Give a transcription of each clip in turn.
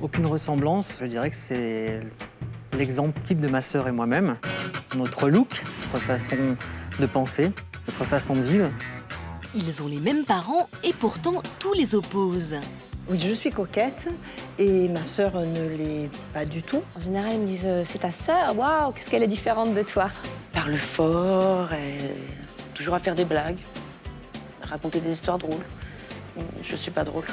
Aucune ressemblance, je dirais que c'est l'exemple type de ma sœur et moi-même. Notre look, notre façon de penser, notre façon de vivre. Ils ont les mêmes parents et pourtant tout les oppose. Oui, je suis coquette et ma sœur ne l'est pas du tout. En général, ils me disent c'est ta sœur, waouh, qu'est-ce qu'elle est différente de toi. Elle parle fort, elle toujours à faire des blagues, à raconter des histoires drôles. Je suis pas drôle.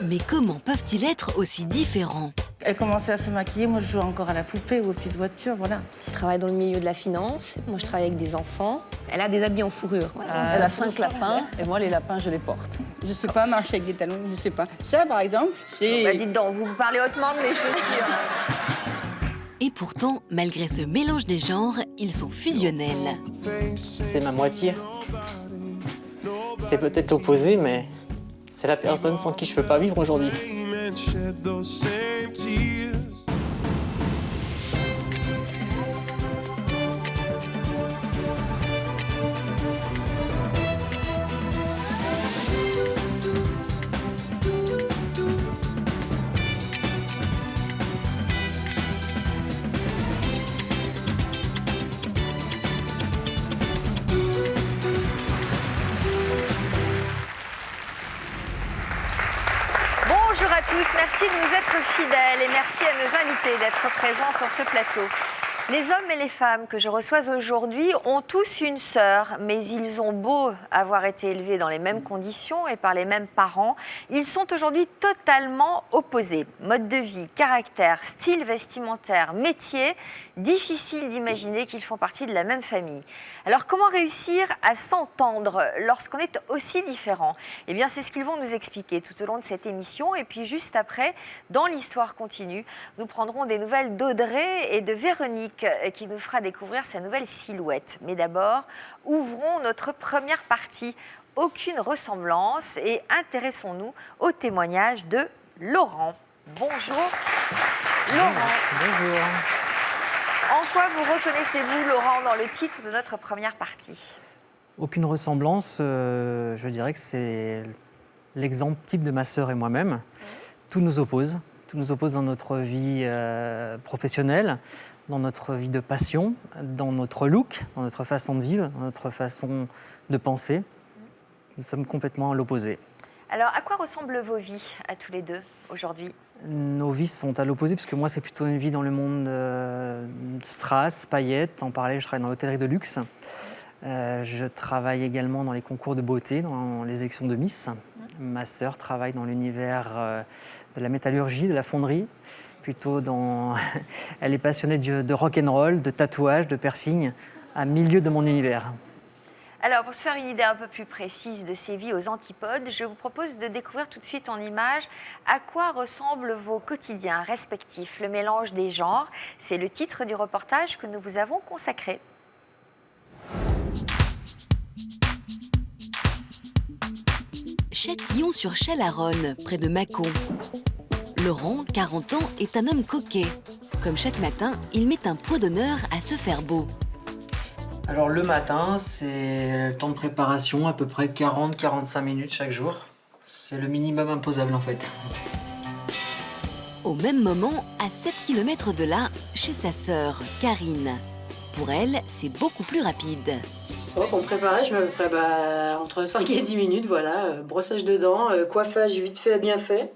Mais comment peuvent-ils être aussi différents? Elle commençait à se maquiller, moi je joue encore à la poupée ou aux petites voitures, voilà. Je travaille dans le milieu de la finance, moi je travaille avec des enfants. Elle a des habits en fourrure. Elle a 5 lapins et moi les lapins je les porte. Je sais pas marcher avec des talons, je sais pas. Ça par exemple, c'est... Bah dites donc, vous parlez hautement de mes chaussures. Et pourtant, malgré ce mélange des genres, ils sont fusionnels. C'est ma moitié. C'est peut-être l'opposé, mais c'est la personne sans qui je peux pas vivre aujourd'hui. Bonjour à tous, merci de nous être fidèles et merci à nos invités d'être présents sur ce plateau. Les hommes et les femmes que je reçois aujourd'hui ont tous une sœur, mais ils ont beau avoir été élevés dans les mêmes conditions et par les mêmes parents, ils sont aujourd'hui totalement opposés. Mode de vie, caractère, style vestimentaire, métier, difficile d'imaginer qu'ils font partie de la même famille. Alors comment réussir à s'entendre lorsqu'on est aussi différent? Eh bien c'est ce qu'ils vont nous expliquer tout au long de cette émission et puis juste après, dans l'histoire continue, nous prendrons des nouvelles d'Audrey et de Véronique qui nous fera découvrir sa nouvelle silhouette. Mais d'abord, ouvrons notre première partie. Aucune ressemblance et intéressons-nous au témoignage de Laurent. Bonjour Laurent. Bonjour. En quoi vous reconnaissez-vous, Laurent, dans le titre de notre première partie? Aucune ressemblance, je dirais que c'est l'exemple type de ma sœur et moi-même. Tout nous oppose. Tout nous oppose dans notre vie professionnelle, dans notre vie de passion, dans notre look, dans notre façon de vivre, dans notre façon de penser. Nous sommes complètement à l'opposé. Alors, à quoi ressemblent vos vies à tous les deux aujourd'hui? Nos vies sont à l'opposé, parce que moi, c'est plutôt une vie dans le monde strass, paillettes. En parallèle, je travaille dans l'hôtellerie de luxe. Je travaille également dans les concours de beauté, dans les élections de Miss. Ma sœur travaille dans l'univers de la métallurgie, de la fonderie. Plutôt dans... Elle est passionnée de rock'n'roll, de tatouage, de piercing, à milieu de mon univers. Alors, pour se faire une idée un peu plus précise de ces vies aux antipodes, je vous propose de découvrir tout de suite en images à quoi ressemblent vos quotidiens respectifs. Le mélange des genres, c'est le titre du reportage que nous vous avons consacré. Châtillon-sur-Chalaronne, près de Mâcon. Laurent, 40 ans, est un homme coquet. Comme chaque matin, il met un point d'honneur à se faire beau. Alors le matin, c'est le temps de préparation, à peu près 40-45 minutes chaque jour. C'est le minimum imposable en fait. Au même moment, à 7 km de là, chez sa sœur, Karine. Pour elle, c'est beaucoup plus rapide. Pour me préparer, je me prépare entre 5 et 10 minutes, voilà. Brossage de dents, coiffage vite fait, bien fait.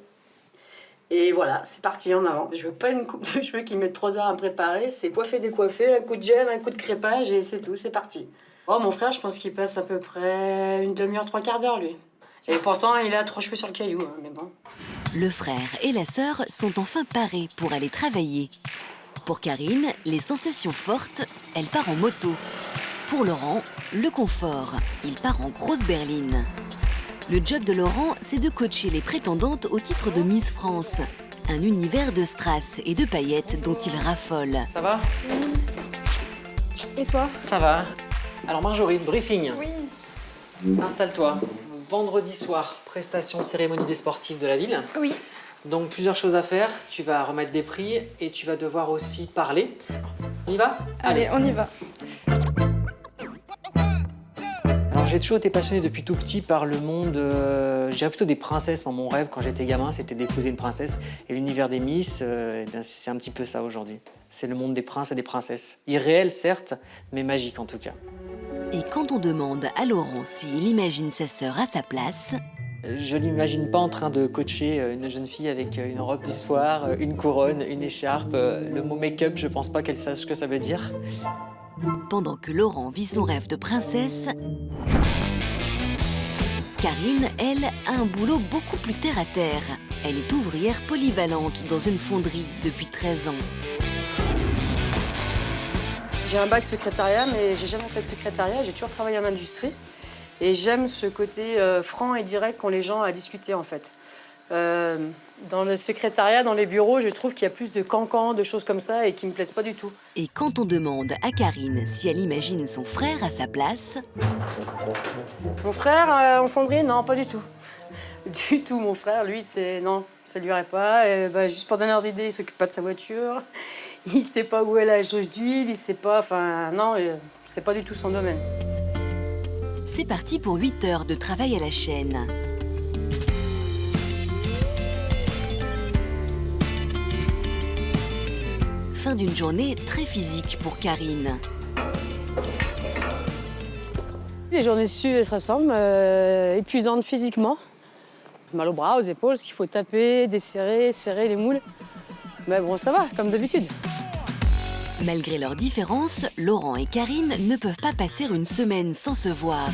Et voilà, c'est parti, en avant. Je veux pas une coupe de cheveux qui met 3 heures à me préparer. C'est coiffer, décoiffer, un coup de gel, un coup de crépage et c'est tout, c'est parti. Oh, mon frère, je pense qu'il passe à peu près une demi-heure, 3/4 d'heure, lui. Et pourtant, il a 3 cheveux sur le caillou, hein, mais bon. Le frère et la sœur sont enfin parés pour aller travailler. Pour Karine, les sensations fortes, elle part en moto. Pour Laurent, le confort, il part en grosse berline. Le job de Laurent, c'est de coacher les prétendantes au titre de Miss France. Un univers de strass et de paillettes dont il raffole. Ça va? Et toi? Ça va. Alors Marjorie, briefing. Oui. Installe-toi. Vendredi soir, prestation cérémonie des sportifs de la ville. Oui. Donc plusieurs choses à faire. Tu vas remettre des prix et tu vas devoir aussi parler. On y va? Allez, on y va. Alors j'ai toujours été passionné depuis tout petit par le monde, je dirais plutôt des princesses. Moi, mon rêve quand j'étais gamin, c'était d'épouser une princesse. Et l'univers des Miss, eh bien, c'est un petit peu ça aujourd'hui. C'est le monde des princes et des princesses. Irréel, certes, mais magique en tout cas. Et quand on demande à Laurent s'il imagine sa sœur à sa place, Je ne l'imagine pas en train de coacher une jeune fille avec une robe du soir, une couronne, une écharpe. Le mot make-up, je pense pas qu'elle sache ce que ça veut dire. pendant que Laurent vit son rêve de princesse, Karine, elle, a un boulot beaucoup plus terre-à-terre. Elle est ouvrière polyvalente dans une fonderie depuis 13 ans. J'ai un bac secrétariat, mais j'ai jamais fait de secrétariat. J'ai toujours travaillé en industrie. Et j'aime ce côté franc et direct qu'ont les gens à discuter, en fait. Dans le secrétariat, dans les bureaux, je trouve qu'il y a plus de cancans, de choses comme ça, et qui me plaisent pas du tout. Et quand on demande à Karine si elle imagine son frère à sa place, Mon frère, en fonderie, non, pas du tout. Du tout, mon frère, lui, c'est non, ça lui irait pas. Juste pour donner ordre d'idée, il s'occupe pas de sa voiture. Il sait pas où est la jauge d'huile, il sait pas, enfin, non, c'est pas du tout son domaine. c'est parti pour 8 heures de travail à la chaîne. Fin d'une journée très physique pour Karine. Les journées suivantes, elles se ressemblent, épuisantes physiquement. Mal aux bras, aux épaules, parce qu'il faut taper, desserrer, serrer les moules. Mais bon, ça va, comme d'habitude. Malgré leurs différences, Laurent et Karine ne peuvent pas passer une semaine sans se voir.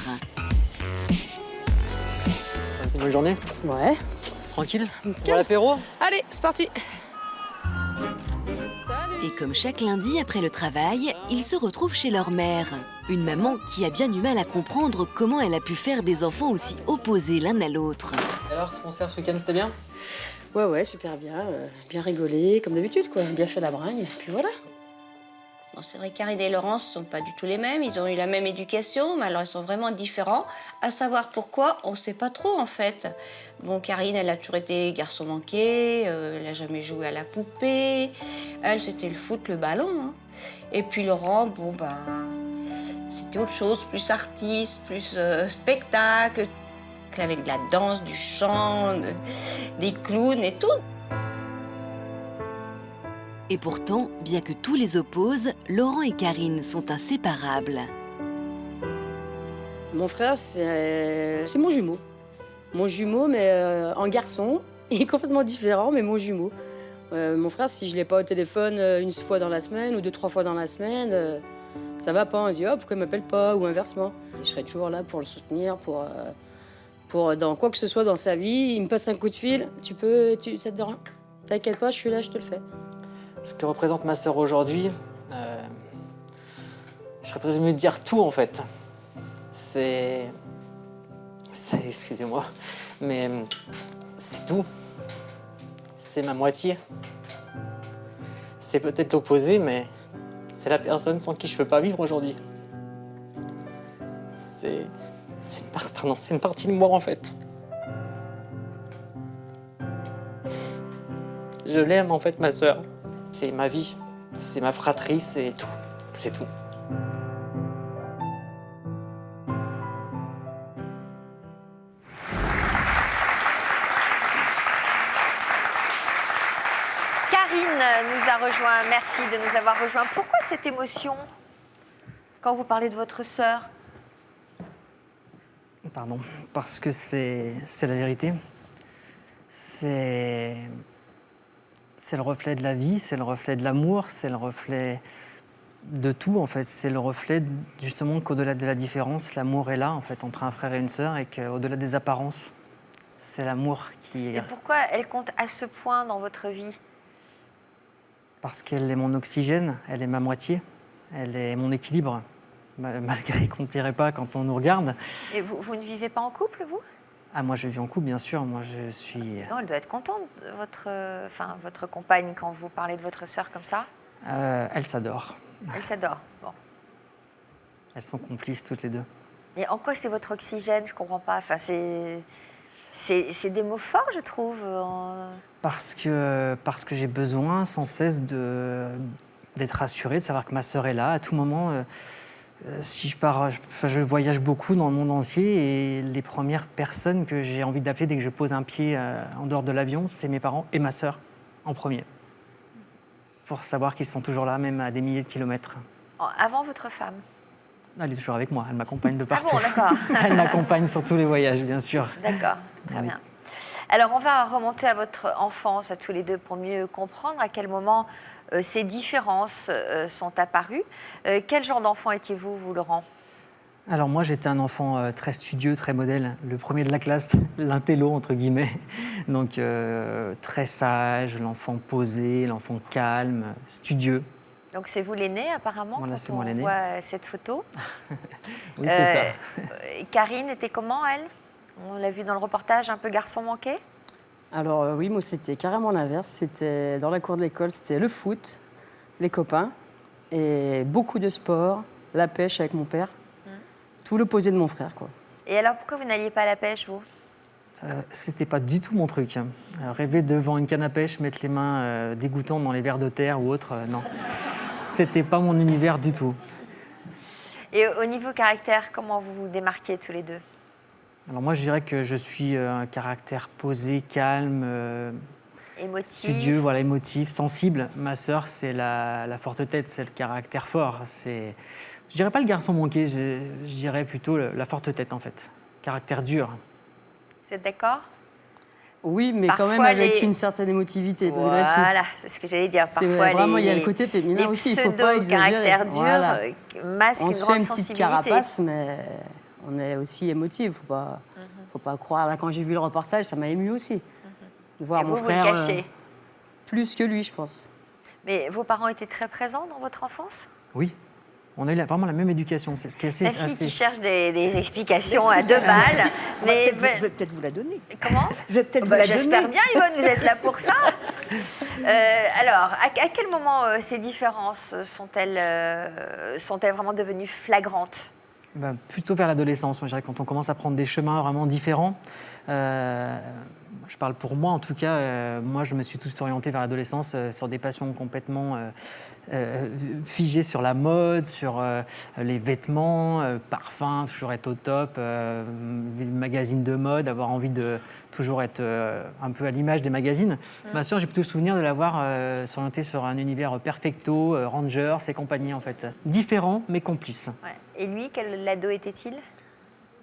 C'est une bonne journée. Ouais. Tranquille. Pour l'apéro. Allez, c'est parti. Et comme chaque lundi après le travail, ils se retrouvent chez leur mère. Une maman qui a bien du mal à comprendre comment elle a pu faire des enfants aussi opposés l'un à l'autre. Alors, ce concert ce week-end, c'était bien? Ouais, super bien. Bien rigolé, comme d'habitude, quoi. Bien fait la bringue, et puis voilà. Bon, c'est vrai que Karine et Laurence ne sont pas du tout les mêmes. Ils ont eu la même éducation, mais alors ils sont vraiment différents. À savoir pourquoi, on ne sait pas trop en fait. Bon, Karine, elle a toujours été garçon manqué, elle n'a jamais joué à la poupée. Elle, c'était le foot, le ballon. Hein. Et puis Laurent, bon, ben, c'était autre chose, plus artiste, plus spectacle, avec de la danse, du chant, des clowns et tout. Et pourtant, bien que tous les opposent, Laurent et Karine sont inséparables. Mon frère, c'est mon jumeau. Mon jumeau, mais en garçon. Il est complètement différent, mais mon jumeau. Mon frère, si je ne l'ai pas au téléphone une fois dans la semaine ou 2-3 fois dans la semaine, ça va pas. On se dit, oh, pourquoi il ne m'appelle pas? Ou inversement. Je serai toujours là pour le soutenir, pour dans quoi que ce soit dans sa vie. Il me passe un coup de fil, ça te dérange? T'inquiète pas, je suis là, je te le fais. Ce que représente ma sœur aujourd'hui, je serais très ému de dire tout en fait. Excusez-moi, mais c'est tout. C'est ma moitié. C'est peut-être l'opposé, mais c'est la personne sans qui je peux pas vivre aujourd'hui. C'est une partie de moi en fait. Je l'aime en fait, ma sœur. C'est ma vie, c'est ma fratrie, c'est tout. C'est tout. Karine nous a rejoint. Merci de nous avoir rejoints. Pourquoi cette émotion quand vous parlez de votre sœur? Pardon, parce que c'est la vérité. C'est le reflet de la vie, c'est le reflet de l'amour, c'est le reflet de tout en fait. C'est le reflet justement qu'au-delà de la différence, l'amour est là en fait entre un frère et une sœur et qu'au-delà des apparences, c'est l'amour qui est... Et pourquoi elle compte à ce point dans votre vie? Parce qu'elle est mon oxygène, elle est ma moitié, elle est mon équilibre, malgré qu'on ne dirait pas quand on nous regarde. Et vous ne vivez pas en couple, vous? Ah, moi je vis en couple, bien sûr, moi je suis... Non, elle doit être contente, votre compagne, quand vous parlez de votre sœur comme ça. Elle s'adore. Elle s'adore. Bon. Elles sont complices toutes les deux. Mais en quoi c'est votre oxygène? Je comprends pas. Enfin, c'est des mots forts, je trouve. Parce que j'ai besoin sans cesse d'être rassurée, de savoir que ma sœur est là. À tout moment, Si je pars, je voyage beaucoup dans le monde entier et les premières personnes que j'ai envie d'appeler dès que je pose un pied en dehors de l'avion, c'est mes parents et ma sœur en premier. Pour savoir qu'ils sont toujours là, même à des milliers de kilomètres. Avant votre femme? Elle est toujours avec moi, elle m'accompagne de partout. Ah bon, d'accord. Elle m'accompagne sur tous les voyages, bien sûr. D'accord, très Oui. bien. Alors, on va remonter à votre enfance, à tous les deux, pour mieux comprendre à quel moment ces différences sont apparues. Quel genre d'enfant étiez-vous, vous, Laurent? Alors moi, j'étais un enfant très studieux, très modèle, le premier de la classe, l'intello, entre guillemets. Donc très sage, l'enfant posé, l'enfant calme, studieux. Donc, c'est vous l'aîné, apparemment, Voilà, quand c'est on moi l'aîné. voit cette photo. Oui, c'est ça. Karine était comment, elle? On l'a vu dans le reportage, un peu garçon manqué? Alors oui, moi c'était carrément l'inverse. C'était dans la cour de l'école, c'était le foot, les copains et beaucoup de sport, la pêche avec mon père. Tout l'opposé de mon frère, quoi. Et alors, pourquoi vous n'alliez pas à la pêche, vous? C'était pas du tout mon truc. Rêver devant une canne à pêche, mettre les mains dégoûtantes dans les vers de terre ou autre, non. C'était pas mon univers du tout. Et au niveau caractère, comment vous vous démarquiez tous les deux? Alors moi, je dirais que je suis un caractère posé, calme, Émotif? studieux, voilà, émotif, sensible. Ma sœur, c'est la forte tête, c'est le caractère fort. Je dirais pas le garçon manqué, je dirais plutôt la forte tête, en fait. Caractère dur. Vous êtes d'accord? Oui, mais Parfois, quand même avec les- une certaine émotivité, malgré tout. Voilà, c'est ce que j'allais dire. C'est Parfois, vraiment, il y a le côté féminin aussi, il ne faut pas exagérer. caractère dur Voilà. masque On une se fait grande une petite sensibilité. carapace, mais on est aussi émotif. Faut pas croire. Là, quand j'ai vu le reportage, ça m'a ému aussi. De voir Et mon vous, frère vous le cachez. plus que lui, je pense. Mais vos parents étaient très présents dans votre enfance? Oui, on a eu vraiment la même éducation. C'est ce qui est assez... La fille assez- qui cherche des explications à deux balles. Mais Je vais peut-être vous la donner. comment? Je vais peut-être Bah, vous la j'espère donner. bien, Yvonne, vous êtes là pour ça. Alors, à quel moment ces différences sont-elles vraiment devenues flagrantes? Ben, plutôt vers l'adolescence, moi je dirais, quand on commence à prendre des chemins vraiment différents. Je parle pour moi en tout cas, moi je me suis tout orienté vers l'adolescence sur des passions complètement figées sur la mode, sur les vêtements, parfums, toujours être au top, magazines de mode, avoir envie de toujours être un peu à l'image des magazines. Ma sœur, j'ai plutôt le souvenir de l'avoir s'orientée sur un univers perfecto, Rangers et compagnie en fait. Différent mais complice. Ouais. Et lui, quel ado était-il?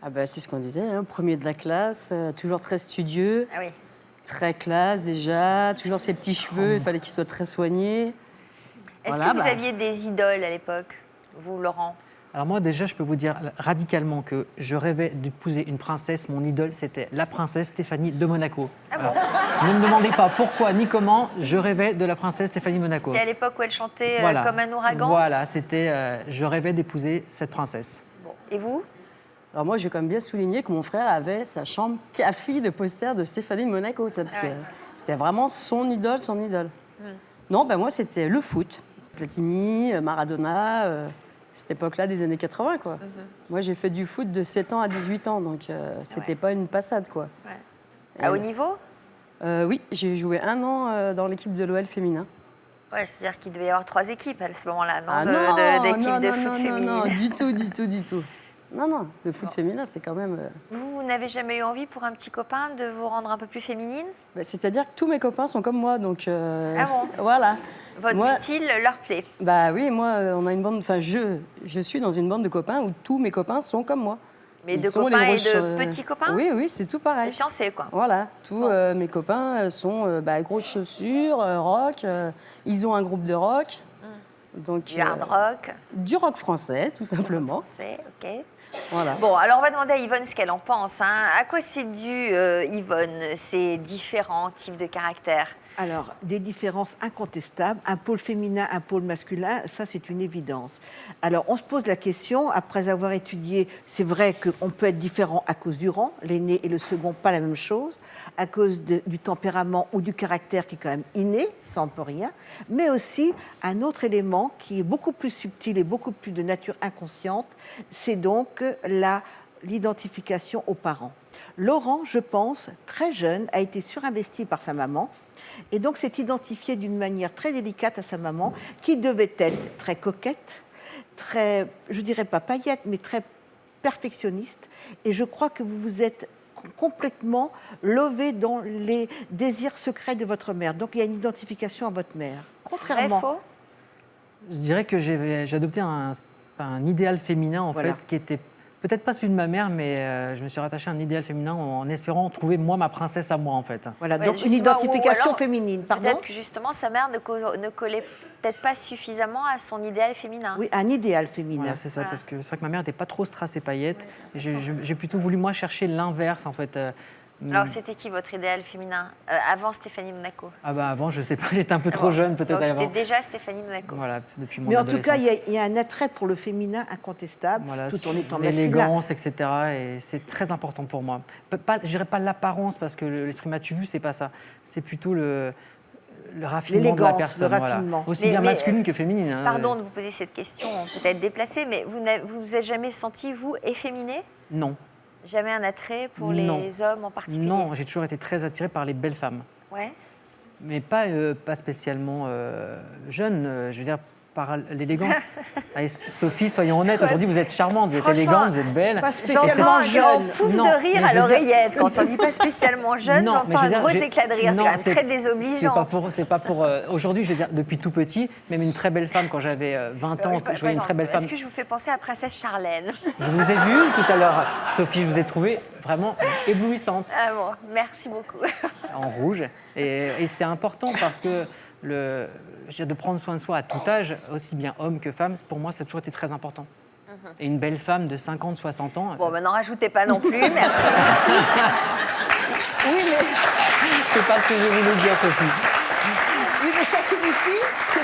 Ah bah, c'est ce qu'on disait, hein, premier de la classe, toujours très studieux, Ah oui. très classe déjà, toujours ses petits cheveux, il fallait qu'il soit très soigné. Est-ce Voilà, que vous bah. aviez des idoles à l'époque, vous, Laurent? Alors moi déjà, je peux vous dire radicalement que je rêvais d'épouser une princesse. Mon idole, c'était la princesse Stéphanie de Monaco. Ah bon? Alors, ne me demandez pas pourquoi ni comment, je rêvais de la princesse Stéphanie de Monaco. Et à l'époque où elle chantait Voilà. comme un ouragan? Voilà, c'était, je rêvais d'épouser cette princesse. Bon. Et vous? Alors moi, je vais quand même bien souligner que mon frère avait sa chambre café de posters de Stéphanie de Monaco, ça, parce Ah ouais. que c'était vraiment son idole, son idole. Non, ben moi, c'était le foot. Platini, Maradona, cette époque-là des années 80, quoi. Moi, j'ai fait du foot de 7 ans à 18 ans, donc c'était Ouais. pas une passade, quoi. Ouais. À haut niveau? Oui, j'ai joué 1 an dans l'équipe de l'OL féminin. Ouais, c'est-à-dire qu'il devait y avoir 3 équipes à ce moment-là, non? Ah D'équipes non, de non, foot non, féminine. non, du tout, du tout, du tout. Non, non, le foot féminin, c'est quand même... Vous n'avez jamais eu envie pour un petit copain de vous rendre un peu plus féminine? C'est-à-dire que tous mes copains sont comme moi, donc... Ah bon? Voilà. Votre Moi- style leur plaît? Bah oui, moi, on a une bande... Enfin, je suis dans une bande de copains où tous mes copains sont comme moi. Mais Ils de sont copains les et grosses, de petits copains? Oui, oui, c'est tout De pareil. fiancés, quoi. Voilà, tous Bon. mes copains sont grosses chaussures, rock, ils ont un groupe de rock. Donc, Du hard rock, du rock français, tout simplement. c'est ok. Voilà. Bon, alors on va demander à Yvonne ce qu'elle en pense. Hein. À quoi c'est dû, Yvonne, ces différents types de caractères? Alors, des différences incontestables, un pôle féminin, un pôle masculin, ça c'est une évidence. Alors, on se pose la question, après avoir étudié, c'est vrai qu'on peut être différent à cause du rang, l'aîné et le second, pas la même chose, à cause du tempérament ou du caractère qui est quand même inné, ça on ne peut rien, mais aussi un autre élément qui est beaucoup plus subtil et beaucoup plus de nature inconsciente, c'est donc l'identification aux parents. Laurent, je pense, très jeune, a été surinvesti par sa maman et donc s'est identifié d'une manière très délicate à sa maman qui devait être très coquette, très, je dirais pas paillette, mais très perfectionniste. Et je crois que vous vous êtes complètement levé dans les désirs secrets de votre mère. Donc il y a une identification à votre mère. Contrairement... Vrai, faux? Je dirais que j'ai adopté un idéal féminin, en Voilà. fait, qui était peut-être pas celui de ma mère, mais je me suis rattaché à un idéal féminin en espérant trouver, moi, ma princesse à moi, en fait. Voilà, Ouais, donc une justement, ou identification alors, féminine, pardon. Peut-être que justement sa mère ne collait peut-être pas suffisamment à son idéal féminin. Oui, un idéal féminin. Voilà, c'est ça, Voilà. parce que c'est vrai que ma mère n'était pas trop strass et paillettes. Et j'ai plutôt voulu, moi, chercher l'inverse, en fait. Alors c'était qui votre idéal féminin avant Stéphanie Monaco? Ah bah avant, je sais pas, j'étais un peu trop jeune, peut-être Donc avant. c'était déjà Stéphanie Monaco. Voilà, depuis mon Mais en tout cas, adolescence. il y a un attrait pour le féminin incontestable, Voilà, tout en étant masculin. l'élégance, etc. Et c'est très important pour moi. Je dirais pas l'apparence, parce que l'esprit m'as-tu vu, c'est pas ça. C'est plutôt le raffinement de la L'élégance, personne. le Voilà. raffinement. Aussi Mais- bien mais, masculine que féminine. hein. Pardon de vous poser cette question peut-être déplacée, mais vous vous êtes jamais senti, vous, efféminé? Non. Jamais un attrait pour Non. les hommes en particulier? Non, j'ai toujours été très attiré par les belles femmes. Ouais. Mais pas spécialement jeune, je veux dire, par l'élégance. Allez, Sophie, soyons honnêtes, aujourd'hui vous êtes charmante, vous êtes Franchement, élégante, vous êtes belle. pas J'entends spécialement un grand jeune. pouf Non, de mais rire je à veux dire- l'oreillette. Quand on dit pas spécialement jeune, Non, mais j'entends je veux un dire, gros j'ai- éclat de rire. C'est non, quand même très C'est désobligeant. pas pour aujourd'hui, je veux dire, depuis tout petit, même une très belle femme, quand j'avais 20 ans, je voyais une très belle femme. Est-ce que je vous fais penser à Princesse Charlène? Je vous ai vu tout à l'heure, Sophie, je vous ai trouvée vraiment éblouissante, Ah bon, merci beaucoup. en rouge. Et c'est important parce que je veux dire, de prendre soin de soi à tout âge, aussi bien homme que femme, pour moi, ça a toujours été très important. Et une belle femme de 50, 60 ans, Bon, n'en rajoutez pas non plus, merci. Oui, mais, c'est pas ce que je voulais dire, Sophie. oui, mais ça signifie que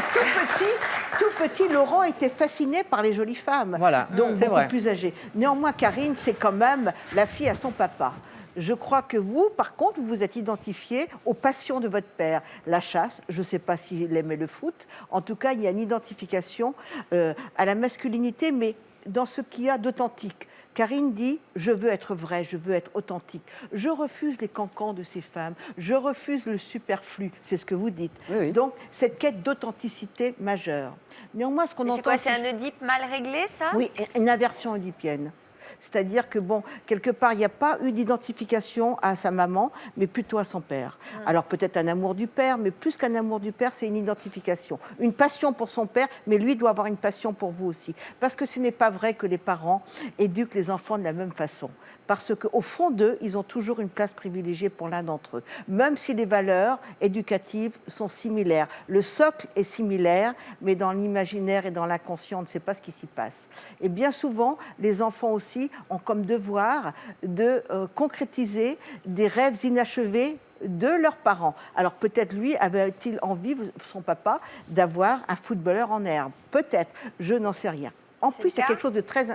tout petit, Laurent était fasciné par les jolies femmes. Voilà, Donc c'est beaucoup vrai. plus âgée. Néanmoins, Karine, c'est quand même la fille à son papa. Je crois que vous, par contre, vous vous êtes identifié aux passions de votre père. La chasse, je ne sais pas s'il aimait le foot. En tout cas, il y a une identification à la masculinité, mais dans ce qu'il y a d'authentique. Karine dit « je veux être vraie, je veux être authentique. Je refuse les cancans de ces femmes, je refuse le superflu. » C'est ce que vous dites. Oui, oui. Donc, cette quête d'authenticité majeure. Néanmoins, ce qu'on Mais entend... c'est quoi, c'est aussi- un Oedipe mal réglé, ça? Oui, une inversion oedipienne. C'est-à-dire que, bon, quelque part, il n'y a pas eu d'identification à sa maman, mais plutôt à son père. Alors, peut-être un amour du père, mais plus qu'un amour du père, c'est une identification. Une passion pour son père, mais lui doit avoir une passion pour vous aussi. Parce que ce n'est pas vrai que les parents éduquent les enfants de la même façon. Parce qu'au fond d'eux, ils ont toujours une place privilégiée pour l'un d'entre eux. Même si les valeurs éducatives sont similaires. Le socle est similaire, mais dans l'imaginaire et dans l'inconscient, on ne sait pas ce qui s'y passe. Et bien souvent, les enfants aussi ont comme devoir de concrétiser des rêves inachevés de leurs parents. Alors peut-être lui avait-il envie, son papa, d'avoir un footballeur en herbe. Peut-être, je n'en sais rien. En plus, il y a le cas quelque chose de très...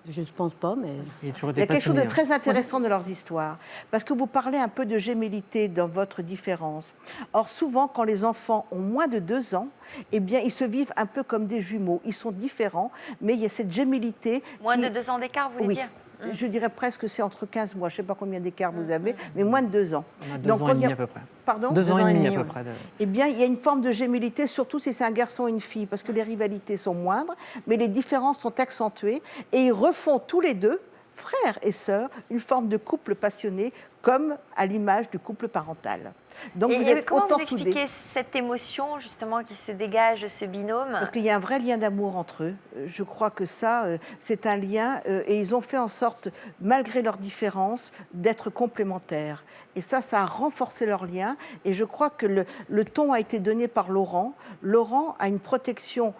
Je ne pense pas, mais... Il a toujours Il y été a quelque chose de passionné, hein. très intéressant de leurs histoires, parce que vous parlez un peu de gémellité dans votre différence. Or, souvent, quand les enfants ont moins de 2 ans, eh bien, ils se vivent un peu comme des jumeaux. Ils sont différents, mais il y a cette gémellité... Moins qui- de 2 ans d'écart, vous voulez Oui. dire? Je dirais presque que c'est entre 15 mois. Je ne sais pas combien d'écart vous avez, mais moins de 2 ans. On a 2 ans quand et il y a- demi à peu près. Pardon 2 ans et demi à peu ouais. près. Eh bien, il y a une forme de gémellité, surtout si c'est un garçon et une fille, parce que les rivalités sont moindres, mais les différences sont accentuées, et ils refont tous les deux, frères et sœurs, une forme de couple passionné, comme à l'image du couple parental. Donc vous Et êtes comment autant vous soudés. expliquez cette émotion, justement, qui se dégage de ce binôme? Parce qu'il y a un vrai lien d'amour entre eux. Je crois que ça, c'est un lien, et ils ont fait en sorte, malgré leurs différences, d'être complémentaires. Et ça a renforcé leur lien. Et je crois que le ton a été donné par Laurent. Laurent a une protection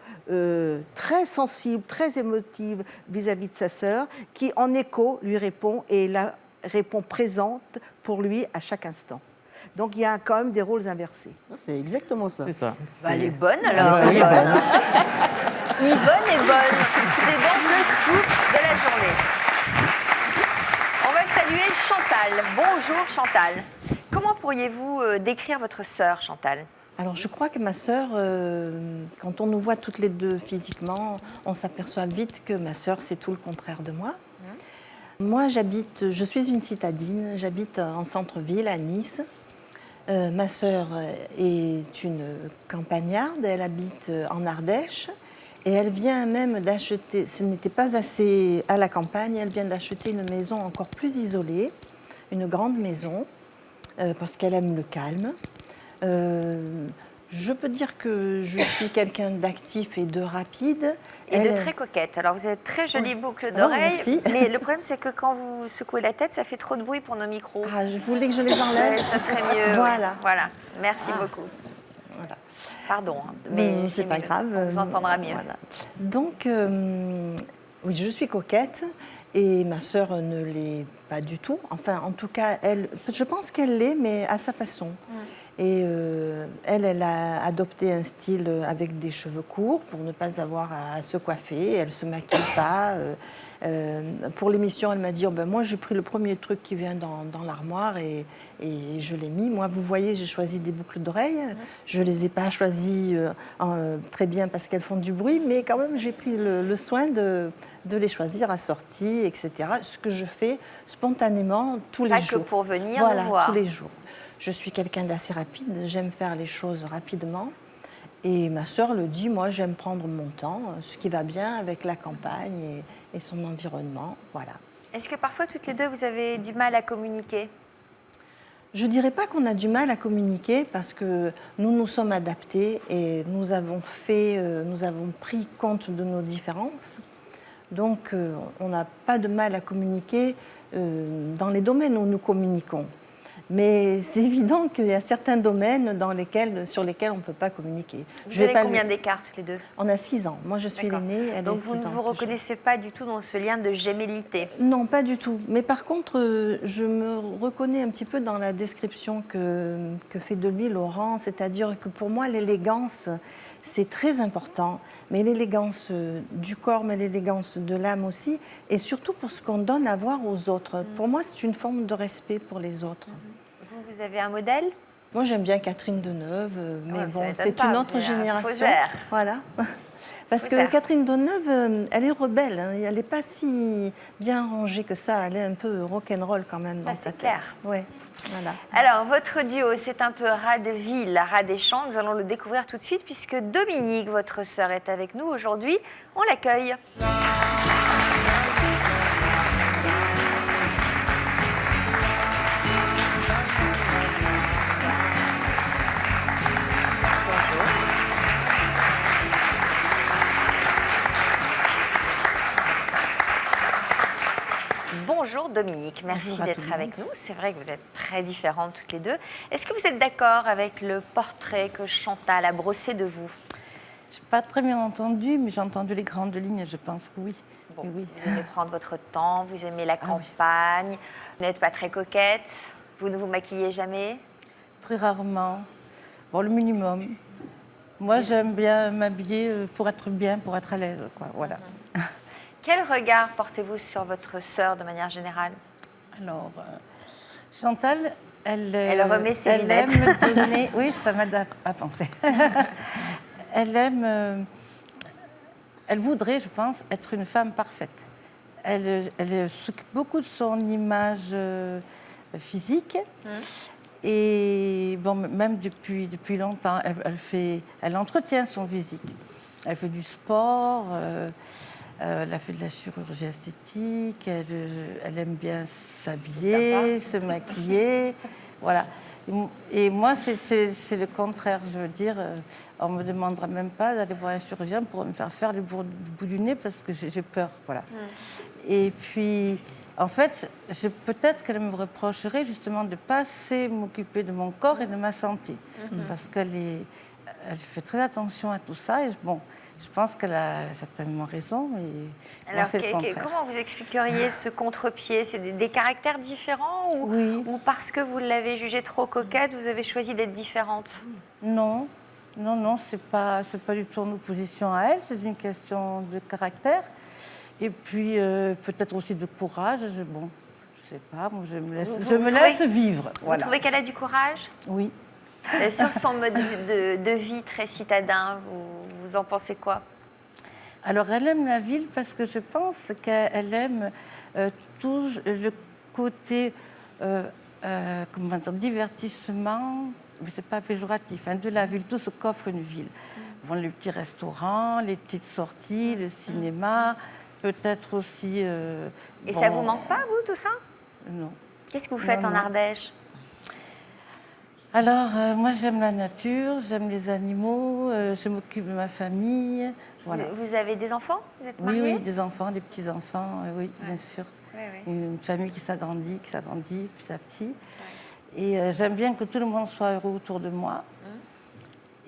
très sensible, très émotive vis-à-vis de sa sœur, qui en écho lui répond, et la répond présente pour lui à chaque instant. Donc il y a quand même des rôles inversés. C'est exactement ça. C'est ça. Bah, elle est bonne alors. Elle est bonne. Yvonne est bonne. C'est donc le scoop de la journée. On va saluer Chantal. Bonjour Chantal. Comment pourriez-vous décrire votre sœur, Chantal? Alors, je crois que ma sœur, quand on nous voit toutes les deux physiquement, on s'aperçoit vite que ma sœur, c'est tout le contraire de moi. Moi, je suis une citadine, j'habite en centre-ville, à Nice. Ma sœur est une campagnarde, elle habite en Ardèche. Et elle vient même d'acheter, ce n'était pas assez à la campagne, elle vient d'acheter une maison encore plus isolée, une grande maison, parce qu'elle aime le calme. Je peux dire que je suis quelqu'un d'actif et de rapide. Et de très coquette. Alors, vous avez de très jolies boucles d'oreilles, merci. mais le problème, c'est que quand vous secouez la tête, ça fait trop de bruit pour nos micros. Ah, je voulais que je les enlève. Ouais, ça serait mieux. Voilà. Oui. Voilà. Merci beaucoup. Voilà. Pardon, hein, mais c'est pas mieux. grave. On vous entendra mieux. Voilà. Donc, oui, je suis coquette et ma sœur ne l'est pas du tout. Enfin, en tout cas, elle, je pense qu'elle l'est, mais à sa façon. Et elle a adopté un style avec des cheveux courts pour ne pas avoir à se coiffer. Elle ne se maquille pas. Pour l'émission, elle m'a dit moi, j'ai pris le premier truc qui vient dans l'armoire et je l'ai mis. Moi, vous voyez, j'ai choisi des boucles d'oreilles. Je ne les ai pas choisies très bien parce qu'elles font du bruit, mais quand même, j'ai pris le soin de les choisir assorties, etc. Ce que je fais spontanément tous les jours. Pas que pour venir voilà, nous voir. tous les jours. Je suis quelqu'un d'assez rapide, j'aime faire les choses rapidement. Et ma sœur le dit, moi j'aime prendre mon temps, ce qui va bien avec la campagne et son environnement, voilà. Est-ce que parfois, toutes les deux, vous avez du mal à communiquer? Je ne dirais pas qu'on a du mal à communiquer parce que nous nous sommes adaptés et nous avons pris compte de nos différences. Donc on n'a pas de mal à communiquer dans les domaines où nous communiquons. Mais c'est évident qu'il y a certains domaines sur lesquels on ne peut pas communiquer. Vous avez combien d'écart toutes les deux? On a 6 ans. Moi, je suis l'aînée, elle Donc est 6 vous ne ans vous plus reconnaissez pas du tout dans ce lien de gémellité? Non, pas du tout. Mais par contre, je me reconnais un petit peu dans la description que fait de lui Laurent. C'est-à-dire que pour moi, l'élégance, c'est très important. Mais l'élégance du corps, mais l'élégance de l'âme aussi. Et surtout pour ce qu'on donne à voir aux autres. Pour moi, c'est une forme de respect pour les autres. Vous avez un modèle? Moi, j'aime bien Catherine Deneuve, mais bon, c'est une autre génération. Faussaire. Voilà. Parce que Catherine Deneuve, elle est rebelle. Hein. Elle n'est pas si bien rangée que ça. Elle est un peu rock'n'roll quand même dans sa tête. Clair. Ouais. Voilà. Alors, votre duo, c'est un peu rat de ville, rat des champs. Nous allons le découvrir tout de suite puisque Dominique, votre sœur, est avec nous aujourd'hui. On l'accueille. Bonjour Dominique, merci d'être avec nous. C'est vrai que vous êtes très différentes toutes les deux. Est-ce que vous êtes d'accord avec le portrait que Chantal a brossé de vous? Je n'ai pas très bien entendu, mais j'ai entendu les grandes lignes, je pense que oui. Bon, oui. Vous aimez prendre votre temps, vous aimez la campagne, vous n'êtes pas très coquette, vous ne vous maquillez jamais? Très rarement. Bon, le minimum. Moi, j'aime bien m'habiller pour être bien, pour être à l'aise, quoi. Voilà. Quel regard portez-vous sur votre sœur de manière générale? Alors, Chantal, elle remet ses lunettes. Aime donner... Oui, ça m'aide à penser. Elle voudrait, je pense, être une femme parfaite. Elle s'occupe beaucoup de son image physique. Et bon, même depuis longtemps, elle entretient son physique. Elle fait du sport. Elle a fait de la chirurgie esthétique, elle aime bien s'habiller, se maquiller, voilà. Et moi, c'est le contraire, je veux dire, on ne me demandera même pas d'aller voir un chirurgien pour me faire le bout du nez parce que j'ai peur, voilà. Et puis, en fait, peut-être qu'elle me reprocherait justement de ne pas assez m'occuper de mon corps et de ma santé, parce qu'elle fait très attention à tout ça, et bon... Je pense qu'elle a certainement raison. Et alors, c'est le contraire. Comment vous expliqueriez ce contre-pied? C'est des caractères différents ou parce que vous l'avez jugée trop coquette, vous avez choisi d'être différente? Non, c'est pas du tout en opposition à elle, c'est une question de caractère. Et puis, peut-être aussi de courage. Bon, je sais pas, moi, je me laisse vivre. Vous trouvez qu'elle a du courage? Oui. Sur son mode de vie très citadin, vous en pensez quoi? Alors, elle aime la ville parce que je pense qu'elle aime tout le côté comment dire, divertissement, mais ce n'est pas péjoratif, de la ville, tout ce qu'offre une ville. Bon, les petits restaurants, les petites sorties, le cinéma, peut-être aussi... Et ça vous manque pas, vous, tout ça? Non. Qu'est-ce que vous faites en Ardèche? Alors, moi, j'aime la nature, j'aime les animaux, je m'occupe de ma famille. Voilà. Vous avez des enfants? Vous êtes mariés? Oui, des enfants, des petits-enfants, oui, bien sûr. Une famille qui s'agrandit petit à petit. Et j'aime bien que tout le monde soit heureux autour de moi.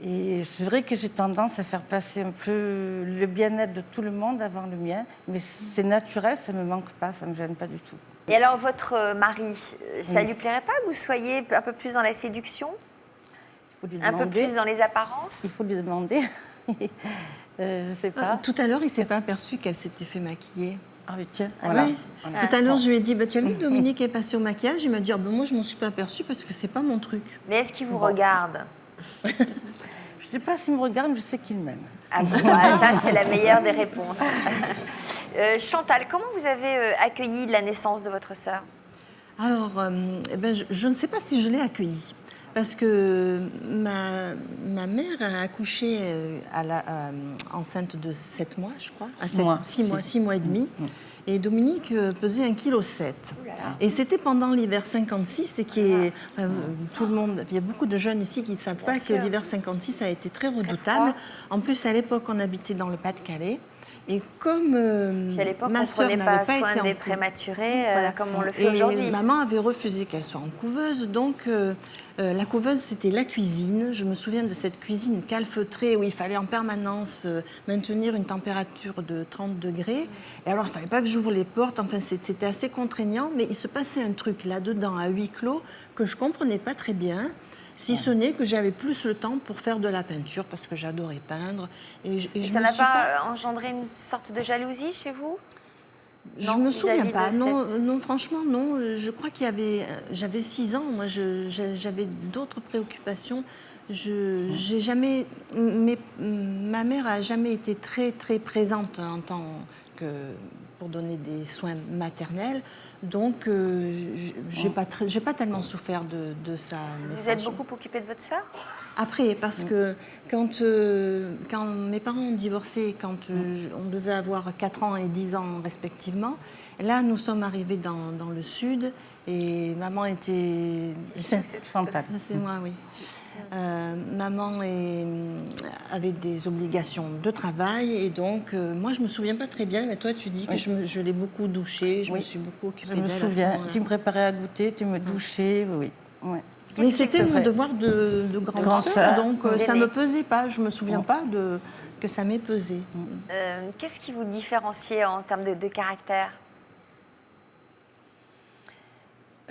Et c'est vrai que j'ai tendance à faire passer un peu le bien-être de tout le monde avant le mien. Mais c'est naturel, ça ne me manque pas, ça ne me gêne pas du tout. Et alors, votre mari, ça lui plairait pas que vous soyez un peu plus dans la séduction? Il faut lui demander. Un peu plus dans les apparences? Il faut lui demander. Je ne sais pas. Tout à l'heure, il ne s'est pas aperçu qu'elle s'était fait maquiller. Ah oui, tiens, voilà. Oui. Tout à l'heure, je lui ai dit, bah, tu as vu, Dominique est passée au maquillage. Il m'a dit, moi, je ne m'en suis pas aperçue parce que ce n'est pas mon truc. Mais est-ce qu'il vous regarde? Je ne sais pas s'il me regarde, mais je sais qu'il m'aime. Ah bon, ça, c'est la meilleure des réponses. Chantal, comment vous avez accueilli la naissance de votre sœur? Alors, je ne sais pas si je l'ai accueillie. Parce que ma mère a accouché enceinte de 7 mois, je crois. 6 mois et demi. Et Dominique pesait 1,7 kg. Et c'était pendant l'hiver 56, et tout le monde, il y a beaucoup de jeunes ici qui ne savent pas que l'hiver 56 a été très redoutable. En plus, à l'époque, on habitait dans le Pas-de-Calais. Et comme à l'époque, ma sœur n'avait pas été soin des prématurés comme on le fait aujourd'hui. Maman avait refusé qu'elle soit en couveuse, donc la couveuse, c'était la cuisine. Je me souviens de cette cuisine calfeutrée où il fallait en permanence maintenir une température de 30 degrés. Et alors, il ne fallait pas que j'ouvre les portes. Enfin, c'était assez contraignant, mais il se passait un truc là-dedans, à huis clos, que je ne comprenais pas très bien. Si ce n'est que j'avais plus le temps pour faire de la peinture, parce que j'adorais peindre. Et ça n'a pas engendré une sorte de jalousie chez vous? Je ne me souviens pas. Non, franchement, non. Je crois j'avais 6 ans. Moi, j'avais d'autres préoccupations. Ma mère n'a jamais été très, très présente en tant que pour donner des soins maternels. Donc, je n'ai pas tellement souffert de sa naissance. Vous êtes beaucoup occupée de votre sœur? Après, parce que quand mes parents ont divorcé, quand on devait avoir 4 ans et 10 ans respectivement, là, nous sommes arrivés dans le sud et maman était... Chantal. C'est moi, oui. Maman avait des obligations de travail et donc moi je me souviens pas très bien, mais toi tu dis que je l'ai beaucoup douchée, je me suis beaucoup occupée d'elle. Je me souviens, tu me préparais à goûter, tu me douchais, oui. Mais c'était mon devoir de grande sœur, donc ça me pesait pas, je me souviens pas que ça m'ait pesé. Qu'est-ce qui vous différenciait en termes de caractère?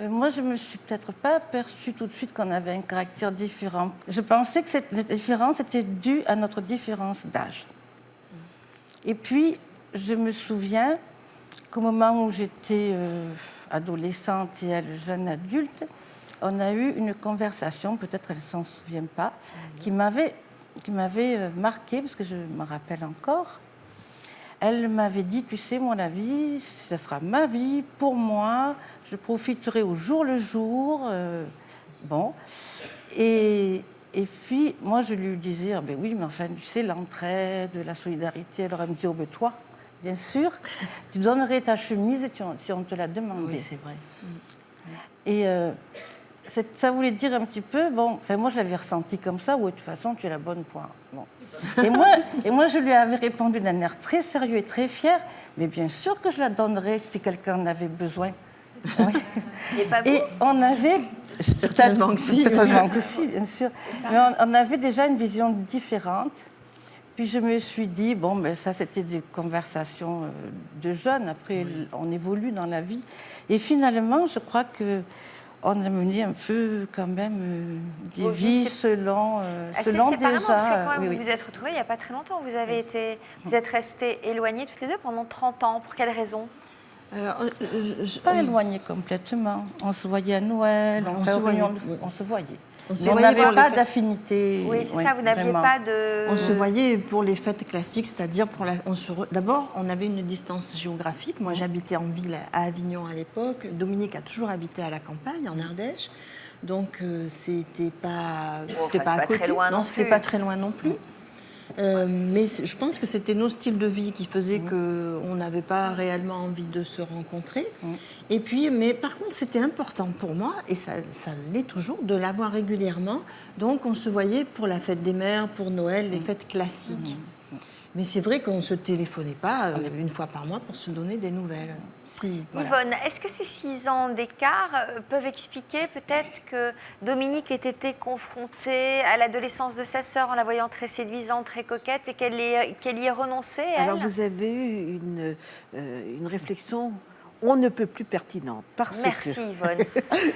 Moi, je ne me suis peut-être pas aperçue tout de suite qu'on avait un caractère différent. Je pensais que cette différence était due à notre différence d'âge. Et puis, je me souviens qu'au moment où j'étais adolescente et elle jeune adulte, on a eu une conversation, peut-être elle ne s'en souvient pas, qui m'avait marquée, parce que je me rappelle encore. Elle m'avait dit, tu sais, mon avis, ce sera ma vie, pour moi, je profiterai au jour le jour. Bon. Et puis, moi, je lui disais, ah ben oui, mais enfin, tu sais, l'entraide, la solidarité. Elle aurait me dit, oh ben toi, bien sûr, tu donnerais ta chemise si on te la demandait. Oui, c'est vrai. Et ça voulait dire un petit peu, bon, enfin, moi, je l'avais ressenti comme ça, ouais, de toute façon, tu es la bonne point. Bon. Et moi, je lui avais répondu d'un air très sérieux et très fier, mais bien sûr que je la donnerais si quelqu'un en avait besoin. Oui. Et on avait... Certainement que si. Certainement que si, bien sûr. Mais on avait déjà une vision différente. Puis je me suis dit, bon, ben ça, c'était des conversations de jeunes. Après, on évolue dans la vie. Et finalement, je crois que on a mené un peu quand même des vies selon séparément, déjà... Parce que quand même, vous vous êtes retrouvés il n'y a pas très longtemps. Vous êtes restés éloignés toutes les deux pendant 30 ans. Pour quelles raisons? Pas éloignés complètement. On se voyait à Noël, on se voyait. On n'avait pas d'affinité. Oui, c'est ça, vous n'aviez pas de... On se voyait pour les fêtes classiques, c'est-à-dire D'abord, on avait une distance géographique. Moi, j'habitais en ville à Avignon à l'époque. Dominique a toujours habité à la campagne, en Ardèche. Donc, c'était pas à côté. Très loin non, c'était pas très loin non plus. Mais je pense que c'était nos styles de vie qui faisaient qu'on n'avait pas réellement envie de se rencontrer. Et puis, mais par contre, c'était important pour moi, et ça l'est toujours, de l'avoir régulièrement. Donc, on se voyait pour la fête des mères, pour Noël, les fêtes classiques. Mais c'est vrai qu'on ne se téléphonait pas une fois par mois pour se donner des nouvelles. Si, voilà. Yvonne, est-ce que ces 6 ans d'écart peuvent expliquer peut-être que Dominique ait été confrontée à l'adolescence de sa sœur en la voyant très séduisante, très coquette, et qu'elle y ait renoncé, elle? Alors vous avez eu une réflexion on ne peut plus pertinente. Parce Merci que Yvonne.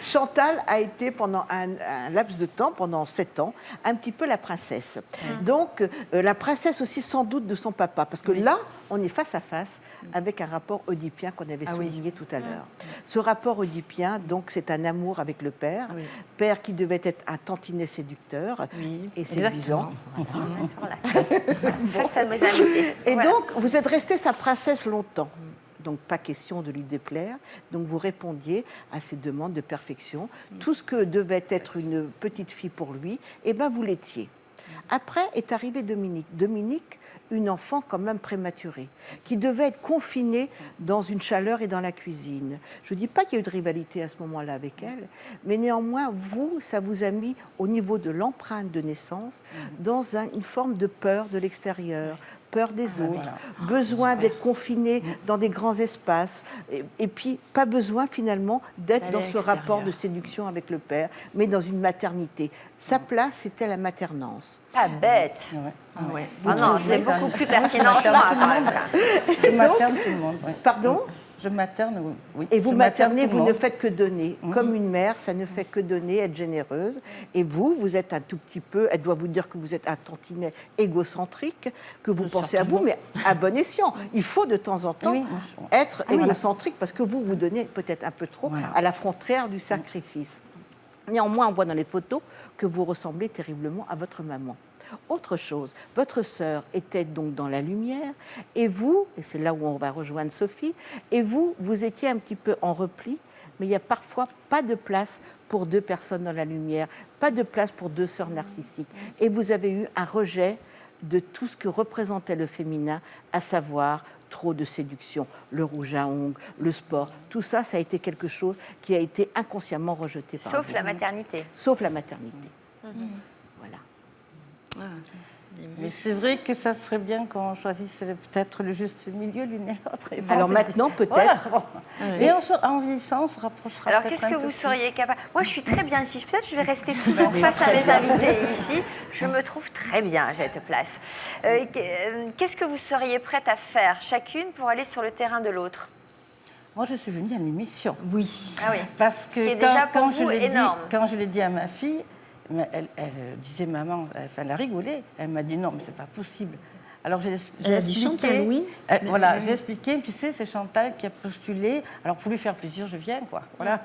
Chantal a été pendant un laps de temps, pendant 7 ans, un petit peu la princesse. Donc la princesse aussi sans doute de son papa. Parce que là, on est face à face avec un rapport oedipien qu'on avait souligné tout à l'heure. Ce rapport oedipien, donc c'est un amour avec le père. Père qui devait être un tantinet séducteur et séduisant. Face à mes invités. Et donc, vous êtes restée sa princesse longtemps. Donc, pas question de lui déplaire. Donc, vous répondiez à ses demandes de perfection. Tout ce que devait être une petite fille pour lui, eh ben, vous l'étiez. Après est arrivé Dominique. Dominique, une enfant quand même prématurée, qui devait être confinée dans une chaleur et dans la cuisine. Je ne dis pas qu'il y a eu de rivalité à ce moment-là avec elle, mais néanmoins, vous, ça vous a mis au niveau de l'empreinte de naissance dans une forme de peur de l'extérieur, peur des autres, besoin d'être confiné dans des grands espaces, et puis pas besoin finalement d'être dans ce rapport de séduction avec le père, mais dans une maternité. Sa place, c'était la maternance. Pas bête. Ah non, c'est beaucoup plus pertinent que moi, quand même, ça. Je materne tout le monde. Pardon ? Je materne, oui. Et vous maternez, vous ne faites que donner. Comme une mère, ça ne fait que donner, être généreuse. Et vous êtes un tout petit peu, elle doit vous dire que vous êtes un tantinet égocentrique, que vous pensez à vous, mais à bon escient. Il faut de temps en temps être égocentrique, parce que vous donnez peut-être un peu trop à la frontière du sacrifice. Néanmoins, on voit dans les photos que vous ressemblez terriblement à votre maman. Autre chose, votre sœur était donc dans la lumière, et vous, et c'est là où on va rejoindre Sophie, et vous étiez un petit peu en repli, mais il n'y a parfois pas de place pour 2 personnes dans la lumière, pas de place pour 2 sœurs narcissiques. Et vous avez eu un rejet de tout ce que représentait le féminin, à savoir trop de séduction, le rouge à ongles, le sport, tout ça, ça a été quelque chose qui a été inconsciemment rejeté par vous. Sauf la maternité. Sauf la maternité. Voilà. Mais c'est vrai que ça serait bien qu'on choisisse peut-être le juste milieu l'une et l'autre. Alors maintenant, peut-être. Voilà. Et en vieillissant, on se rapprochera. Alors qu'est-ce que vous seriez capable? Moi, je suis très bien ici. Peut-être je vais rester toujours face à mes invités ici. Je me trouve très bien à cette place. Qu'est-ce que vous seriez prête à faire chacune pour aller sur le terrain de l'autre? Moi, je suis venue à l'émission. Oui. Ah oui. Parce que C'est déjà pour vous énorme. quand je l'ai dit à ma fille, mais elle disait maman, elle a rigolé. Elle m'a dit non, mais c'est pas possible. Alors j'ai expliqué. Chantal, oui. Voilà, j'ai expliqué. Tu sais, c'est Chantal qui a postulé. Alors pour lui faire plaisir, je viens, quoi. Voilà.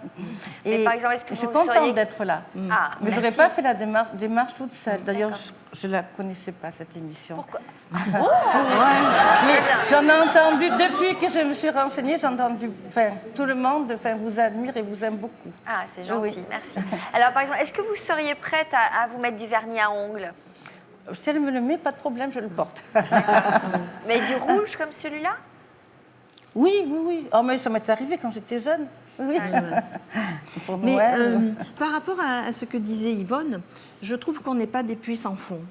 Et par exemple, est-ce que je suis vous contente seriez... d'être là. Ah, mais j'aurais pas fait la démarche toute seule. D'ailleurs, je la connaissais pas cette émission. Pourquoi? Mais j'en ai entendu depuis que je me suis renseignée. J'ai entendu, tout le monde, vous admire et vous aime beaucoup. Ah, c'est gentil, merci. Alors par exemple, est-ce que vous seriez prête à vous mettre du vernis à ongles? Si elle me le met, pas de problème, je le porte. Mais du rouge comme celui-là? Oui. Oh, mais ça m'est arrivé quand j'étais jeune. Oui. Pour Noël. Par rapport à ce que disait Yvonne, je trouve qu'on n'est pas des puits sans fond.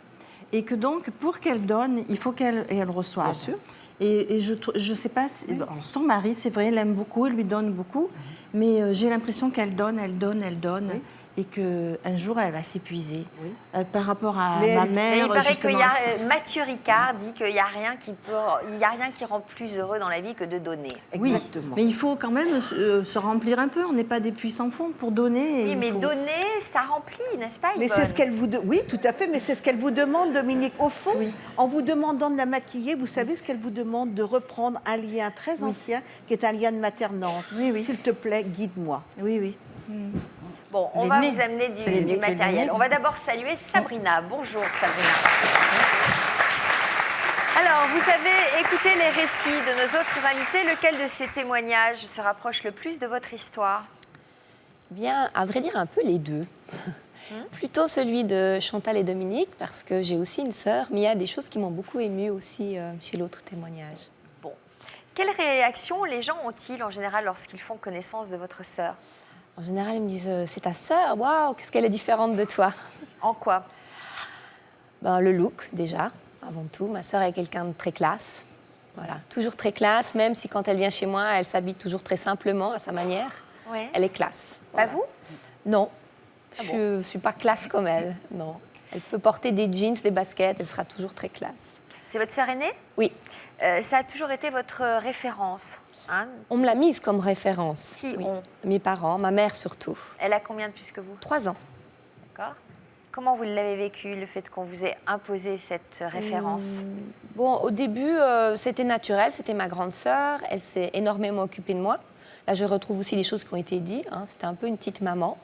Et que donc, pour qu'elle donne, il faut qu'elle reçoive. Bien sûr. Et je sais pas, alors son mari, c'est vrai, il aime beaucoup, il lui donne beaucoup, mais j'ai l'impression qu'elle donne, Oui. et qu'un jour, elle va s'épuiser. Oui. Par rapport à mais ma mère, il paraît justement. qu'il y a Mathieu Ricard dit qu'il n'y a rien qui rend plus heureux dans la vie que de donner. Exactement. Mais il faut quand même se remplir un peu. On n'est pas des puits sans fond pour donner. Oui, mais donner, ça remplit, n'est-ce pas, Yvonne? Mais c'est ce qu'elle vous Oui, tout à fait, mais c'est ce qu'elle vous demande, Dominique. Au fond, en vous demandant de la maquiller, vous savez ce qu'elle vous demande? De reprendre un lien très ancien, qui est un lien de maternance. Oui. S'il te plaît, guide-moi. Oui. Bon, on va vous amener du matériel. On va d'abord saluer Sabrina. Bonjour, Sabrina. Alors, vous avez écouté les récits de nos autres invités. Lequel de ces témoignages se rapproche le plus de votre histoire? Bien, à vrai dire, un peu les deux. Plutôt celui de Chantal et Dominique, parce que j'ai aussi une sœur, mais il y a des choses qui m'ont beaucoup émue aussi chez l'autre témoignage. Bon. Quelle réaction les gens ont-ils en général lorsqu'ils font connaissance de votre sœur? En général, ils me disent c'est ta sœur, waouh, qu'est-ce qu'elle est différente de toi. En quoi? Ben, le look, déjà, avant tout. Ma sœur est quelqu'un de très classe. Voilà, toujours très classe, même si quand elle vient chez moi, elle s'habille toujours très simplement, à sa manière. Ouais. Elle est classe. Pas vous? Non, Ah je ne suis pas classe comme elle, non. Elle peut porter des jeans, des baskets, elle sera toujours très classe. C'est votre sœur aînée? Oui. Ça a toujours été votre référence, hein? On me l'a mise comme référence. Qui oui. ont? Mes parents, ma mère surtout. Elle a combien de plus que vous? 3 ans. D'accord. Comment vous l'avez vécu, le fait qu'on vous ait imposé cette référence? Bon, au début, c'était naturel, c'était ma grande sœur, elle s'est énormément occupée de moi. Là, je retrouve aussi les choses qui ont été dites, hein. C'était un peu une petite maman.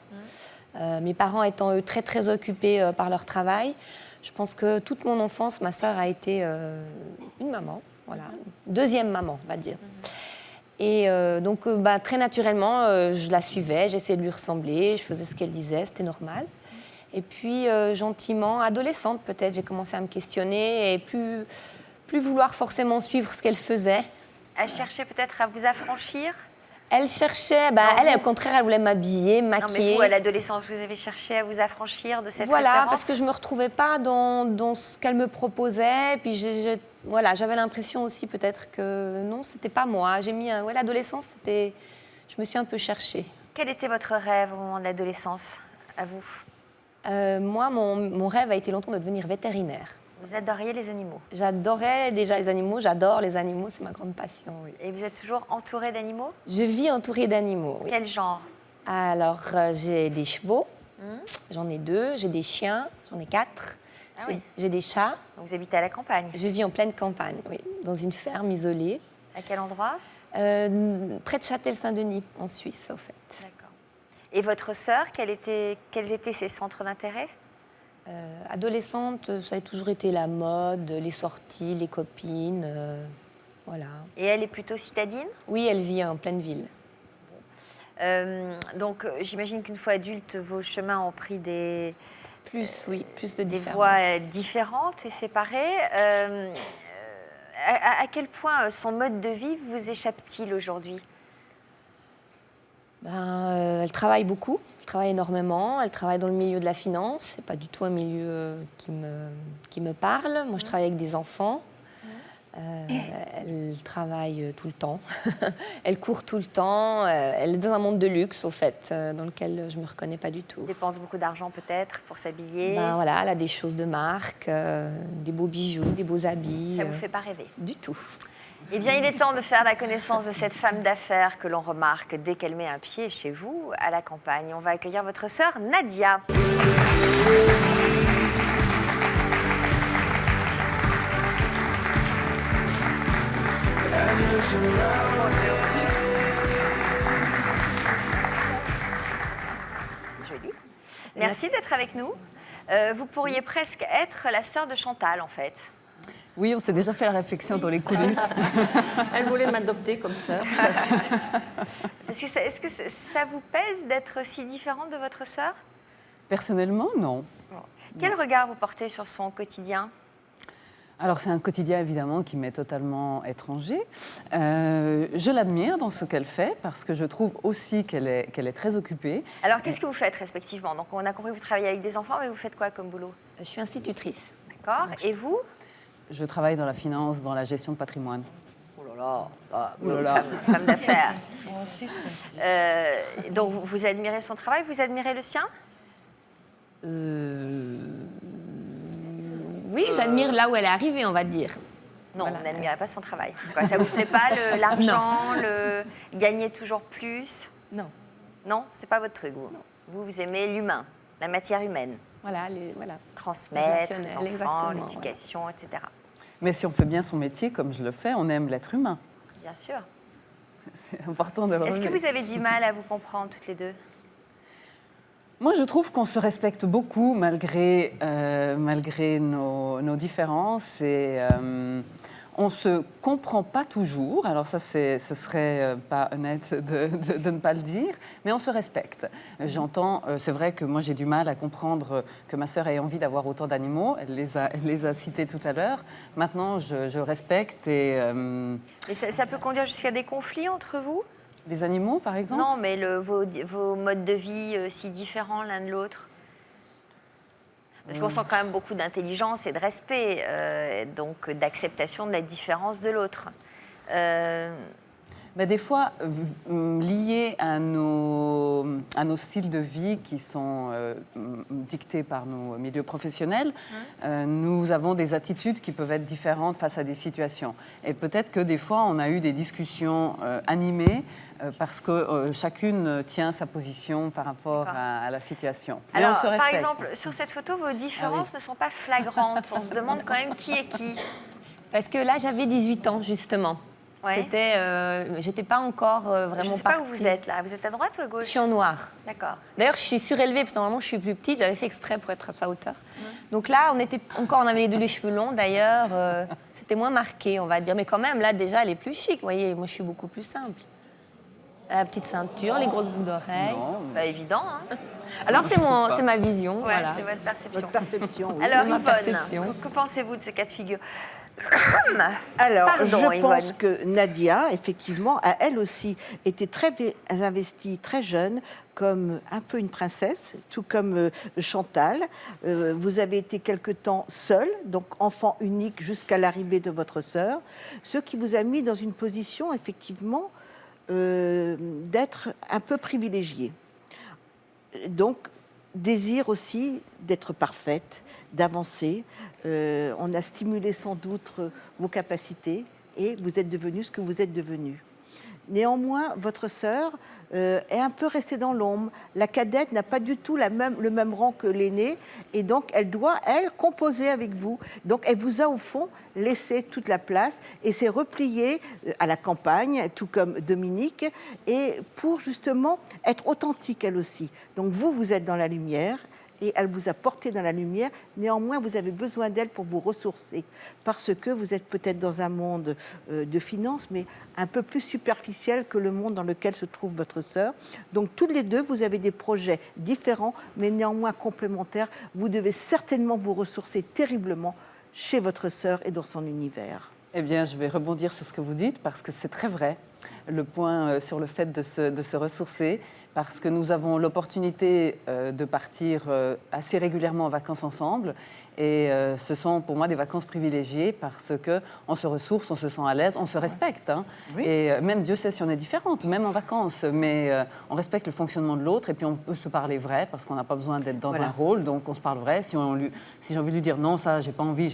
Mes parents étant, eux, très, très occupés par leur travail, je pense que toute mon enfance, ma sœur a été une maman, voilà, deuxième maman, on va dire. Et donc, très naturellement, je la suivais, j'essayais de lui ressembler, je faisais ce qu'elle disait, c'était normal. Et puis, gentiment, adolescente peut-être, j'ai commencé à me questionner et plus vouloir forcément suivre ce qu'elle faisait. Elle cherchait peut-être à vous affranchir? Elle cherchait, elle, au contraire, elle voulait m'habiller, me maquiller. Non, mais vous, à l'adolescence, vous avez cherché à vous affranchir de cette Voilà, référence? parce que je ne me retrouvais pas dans ce qu'elle me proposait. Puis, j'avais l'impression aussi peut-être que non, c'était pas moi. L'adolescence, je me suis un peu cherchée. Quel était votre rêve au moment de l'adolescence, à vous? Moi, mon rêve a été longtemps de devenir vétérinaire. Vous adoriez les animaux? J'adorais déjà les animaux, j'adore les animaux, c'est ma grande passion, oui. Et vous êtes toujours entourée d'animaux? Je vis entourée d'animaux, oui. Quel genre? Alors, j'ai des chevaux, j'en ai 2, j'ai des chiens, j'en ai 4, j'ai des chats. Donc vous habitez à la campagne? Je vis en pleine campagne, oui, dans une ferme isolée. À quel endroit? Près de Châtel-Saint-Denis, en Suisse, au fait. D'accord. Et votre sœur, quels étaient ses centres d'intérêt? Adolescente, ça a toujours été la mode, les sorties, les copines, voilà. Et elle est plutôt citadine? Oui, elle vit en pleine ville. Donc j'imagine qu'une fois adulte, vos chemins ont pris plus de des différences. voies différentes et séparées. À quel point son mode de vie vous échappe-t-il aujourd'hui? Elle travaille beaucoup, elle travaille énormément, elle travaille dans le milieu de la finance, c'est pas du tout un milieu qui me parle. Moi, je travaille avec des enfants. Elle travaille tout le temps, elle court tout le temps, elle est dans un monde de luxe, au fait, dans lequel je ne me reconnais pas du tout. Elle dépense beaucoup d'argent peut-être pour s'habiller? Voilà, elle a des choses de marque, des beaux bijoux, des beaux habits. Ça ne vous fait pas rêver? Du tout. Eh bien, il est temps de faire la connaissance de cette femme d'affaires que l'on remarque dès qu'elle met un pied chez vous, à la campagne. On va accueillir votre sœur Nadia. Joli. Merci d'être avec nous. Vous pourriez presque être la sœur de Chantal, en fait. Oui, on s'est déjà fait la réflexion dans les coulisses. Elle voulait m'adopter comme sœur. Est-ce que ça vous pèse d'être si différente de votre sœur? Personnellement, non. Quel regard vous portez sur son quotidien? Alors, c'est un quotidien, évidemment, qui m'est totalement étranger. Je l'admire dans ce qu'elle fait, parce que je trouve aussi qu'elle est très occupée. Alors, qu'est-ce que vous faites, respectivement? Donc, on a compris que vous travaillez avec des enfants, mais vous faites quoi comme boulot? Je suis institutrice. D'accord. Et vous? Je travaille dans la finance, dans la gestion de patrimoine. Oh là là, femme d'affaires. Donc, vous admirez son travail, vous admirez le sien? Oui, j'admire là où elle est arrivée, on va dire. Non, voilà. Vous n'admirez pas son travail. Quoi, ça ne vous plaît pas, l'argent, gagner toujours plus? Non. Non, c'est pas votre truc, vous. Vous aimez l'humain, la matière humaine. Voilà. Transmettre les enfants, l'éducation, voilà. Etc. Mais si on fait bien son métier, comme je le fais, on aime l'être humain. Bien sûr. C'est important de le relever. Est-ce que vous avez du mal à vous comprendre toutes les deux? Moi, je trouve qu'on se respecte beaucoup malgré nos différences. Et On ne se comprend pas toujours, alors ça, ce serait pas honnête de ne pas le dire, mais on se respecte. J'entends, c'est vrai que moi j'ai du mal à comprendre que ma sœur ait envie d'avoir autant d'animaux, elle les a cités tout à l'heure. Maintenant, je respecte et ça peut conduire jusqu'à des conflits entre vous? les animaux, par exemple? Non, mais vos modes de vie si différents l'un de l'autre. Parce qu'on sent quand même beaucoup d'intelligence et de respect, donc d'acceptation de la différence de l'autre. Mais des fois, liés à nos styles de vie qui sont dictés par nos milieux professionnels, nous avons des attitudes qui peuvent être différentes face à des situations. Et peut-être que des fois, on a eu des discussions animées parce que chacune tient sa position par rapport à la situation. Mais alors, on se respecte. par exemple, sur cette photo, vos différences ne sont pas flagrantes. On se demande quand même qui est qui. Parce que là, j'avais 18 ans, justement. Ouais. J'étais pas encore vraiment Je ne sais pas partie. où vous êtes là. Vous êtes à droite ou à gauche? Je suis en noir. D'accord. D'ailleurs, je suis surélevée parce que normalement, je suis plus petite. J'avais fait exprès pour être à sa hauteur. Donc là, on avait les cheveux longs. D'ailleurs, c'était moins marqué, on va dire. Mais quand même, là, déjà, elle est plus chic. Vous voyez, moi, je suis beaucoup plus simple. La petite ceinture, les grosses boucles d'oreilles. Pas évident, hein? Alors, c'est ma vision. Ouais, voilà. c'est votre perception. Votre perception, oui. Alors, Ma Yvonne, perception. que pensez-vous de ce cas de figure? Alors, Pardon, je Yvonne. pense que Nadia, effectivement, a elle aussi été très investie, très jeune, comme un peu une princesse, tout comme Chantal. Vous avez été quelque temps seule, donc enfant unique jusqu'à l'arrivée de votre sœur, ce qui vous a mis dans une position, effectivement, d'être un peu privilégiée. Donc, désir aussi d'être parfaite, d'avancer. On a stimulé sans doute vos capacités et vous êtes devenue ce que vous êtes devenue. Néanmoins, votre sœur est un peu restée dans l'ombre. La cadette n'a pas du tout le même rang que l'aînée et donc elle doit, elle, composer avec vous. Donc elle vous a au fond laissé toute la place et s'est repliée à la campagne, tout comme Dominique, et pour justement être authentique elle aussi. Donc vous êtes dans la lumière, et elle vous a porté dans la lumière. Néanmoins, vous avez besoin d'elle pour vous ressourcer, parce que vous êtes peut-être dans un monde de finances, mais un peu plus superficiel que le monde dans lequel se trouve votre sœur. Donc, toutes les deux, vous avez des projets différents, mais néanmoins complémentaires. Vous devez certainement vous ressourcer terriblement chez votre sœur et dans son univers. Eh bien, je vais rebondir sur ce que vous dites, parce que c'est très vrai, le point sur le fait de se ressourcer, parce que nous avons l'opportunité de partir assez régulièrement en vacances ensemble. Et ce sont pour moi des vacances privilégiées parce qu'on se ressource, on se sent à l'aise, on se respecte. Hein. Oui. Et même Dieu sait si on est différentes, même en vacances. Mais on respecte le fonctionnement de l'autre et puis on peut se parler vrai parce qu'on n'a pas besoin d'être dans un rôle. Donc on se parle vrai. Si j'ai envie de lui dire non, ça, j'ai pas envie,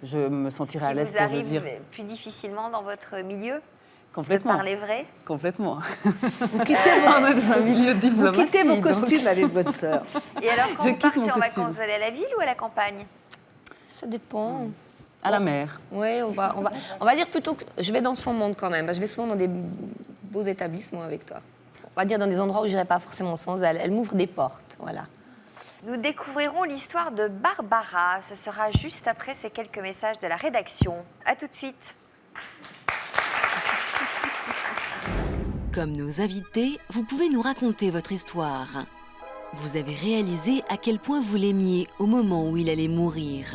je me sentirai à l'aise pour le dire. Ce qui vous arrive plus difficilement dans votre milieu? Complètement. De parler vrai? Complètement. Vous quittez on est dans un milieu de diplomatie. Vous quittez vos costumes avec votre sœur. Et alors, quand vous partez en vacances, vous allez à la ville ou à la campagne? Ça dépend. À la mer. Oui, on va dire plutôt que je vais dans son monde quand même. Je vais souvent dans des beaux établissements avec toi. On va dire dans des endroits où je n'irai pas forcément sans elle. Elle m'ouvre des portes, voilà. Nous découvrirons l'histoire de Barbara. Ce sera juste après ces quelques messages de la rédaction. À tout de suite. Comme nos invités, vous pouvez nous raconter votre histoire. Vous avez réalisé à quel point vous l'aimiez au moment où il allait mourir.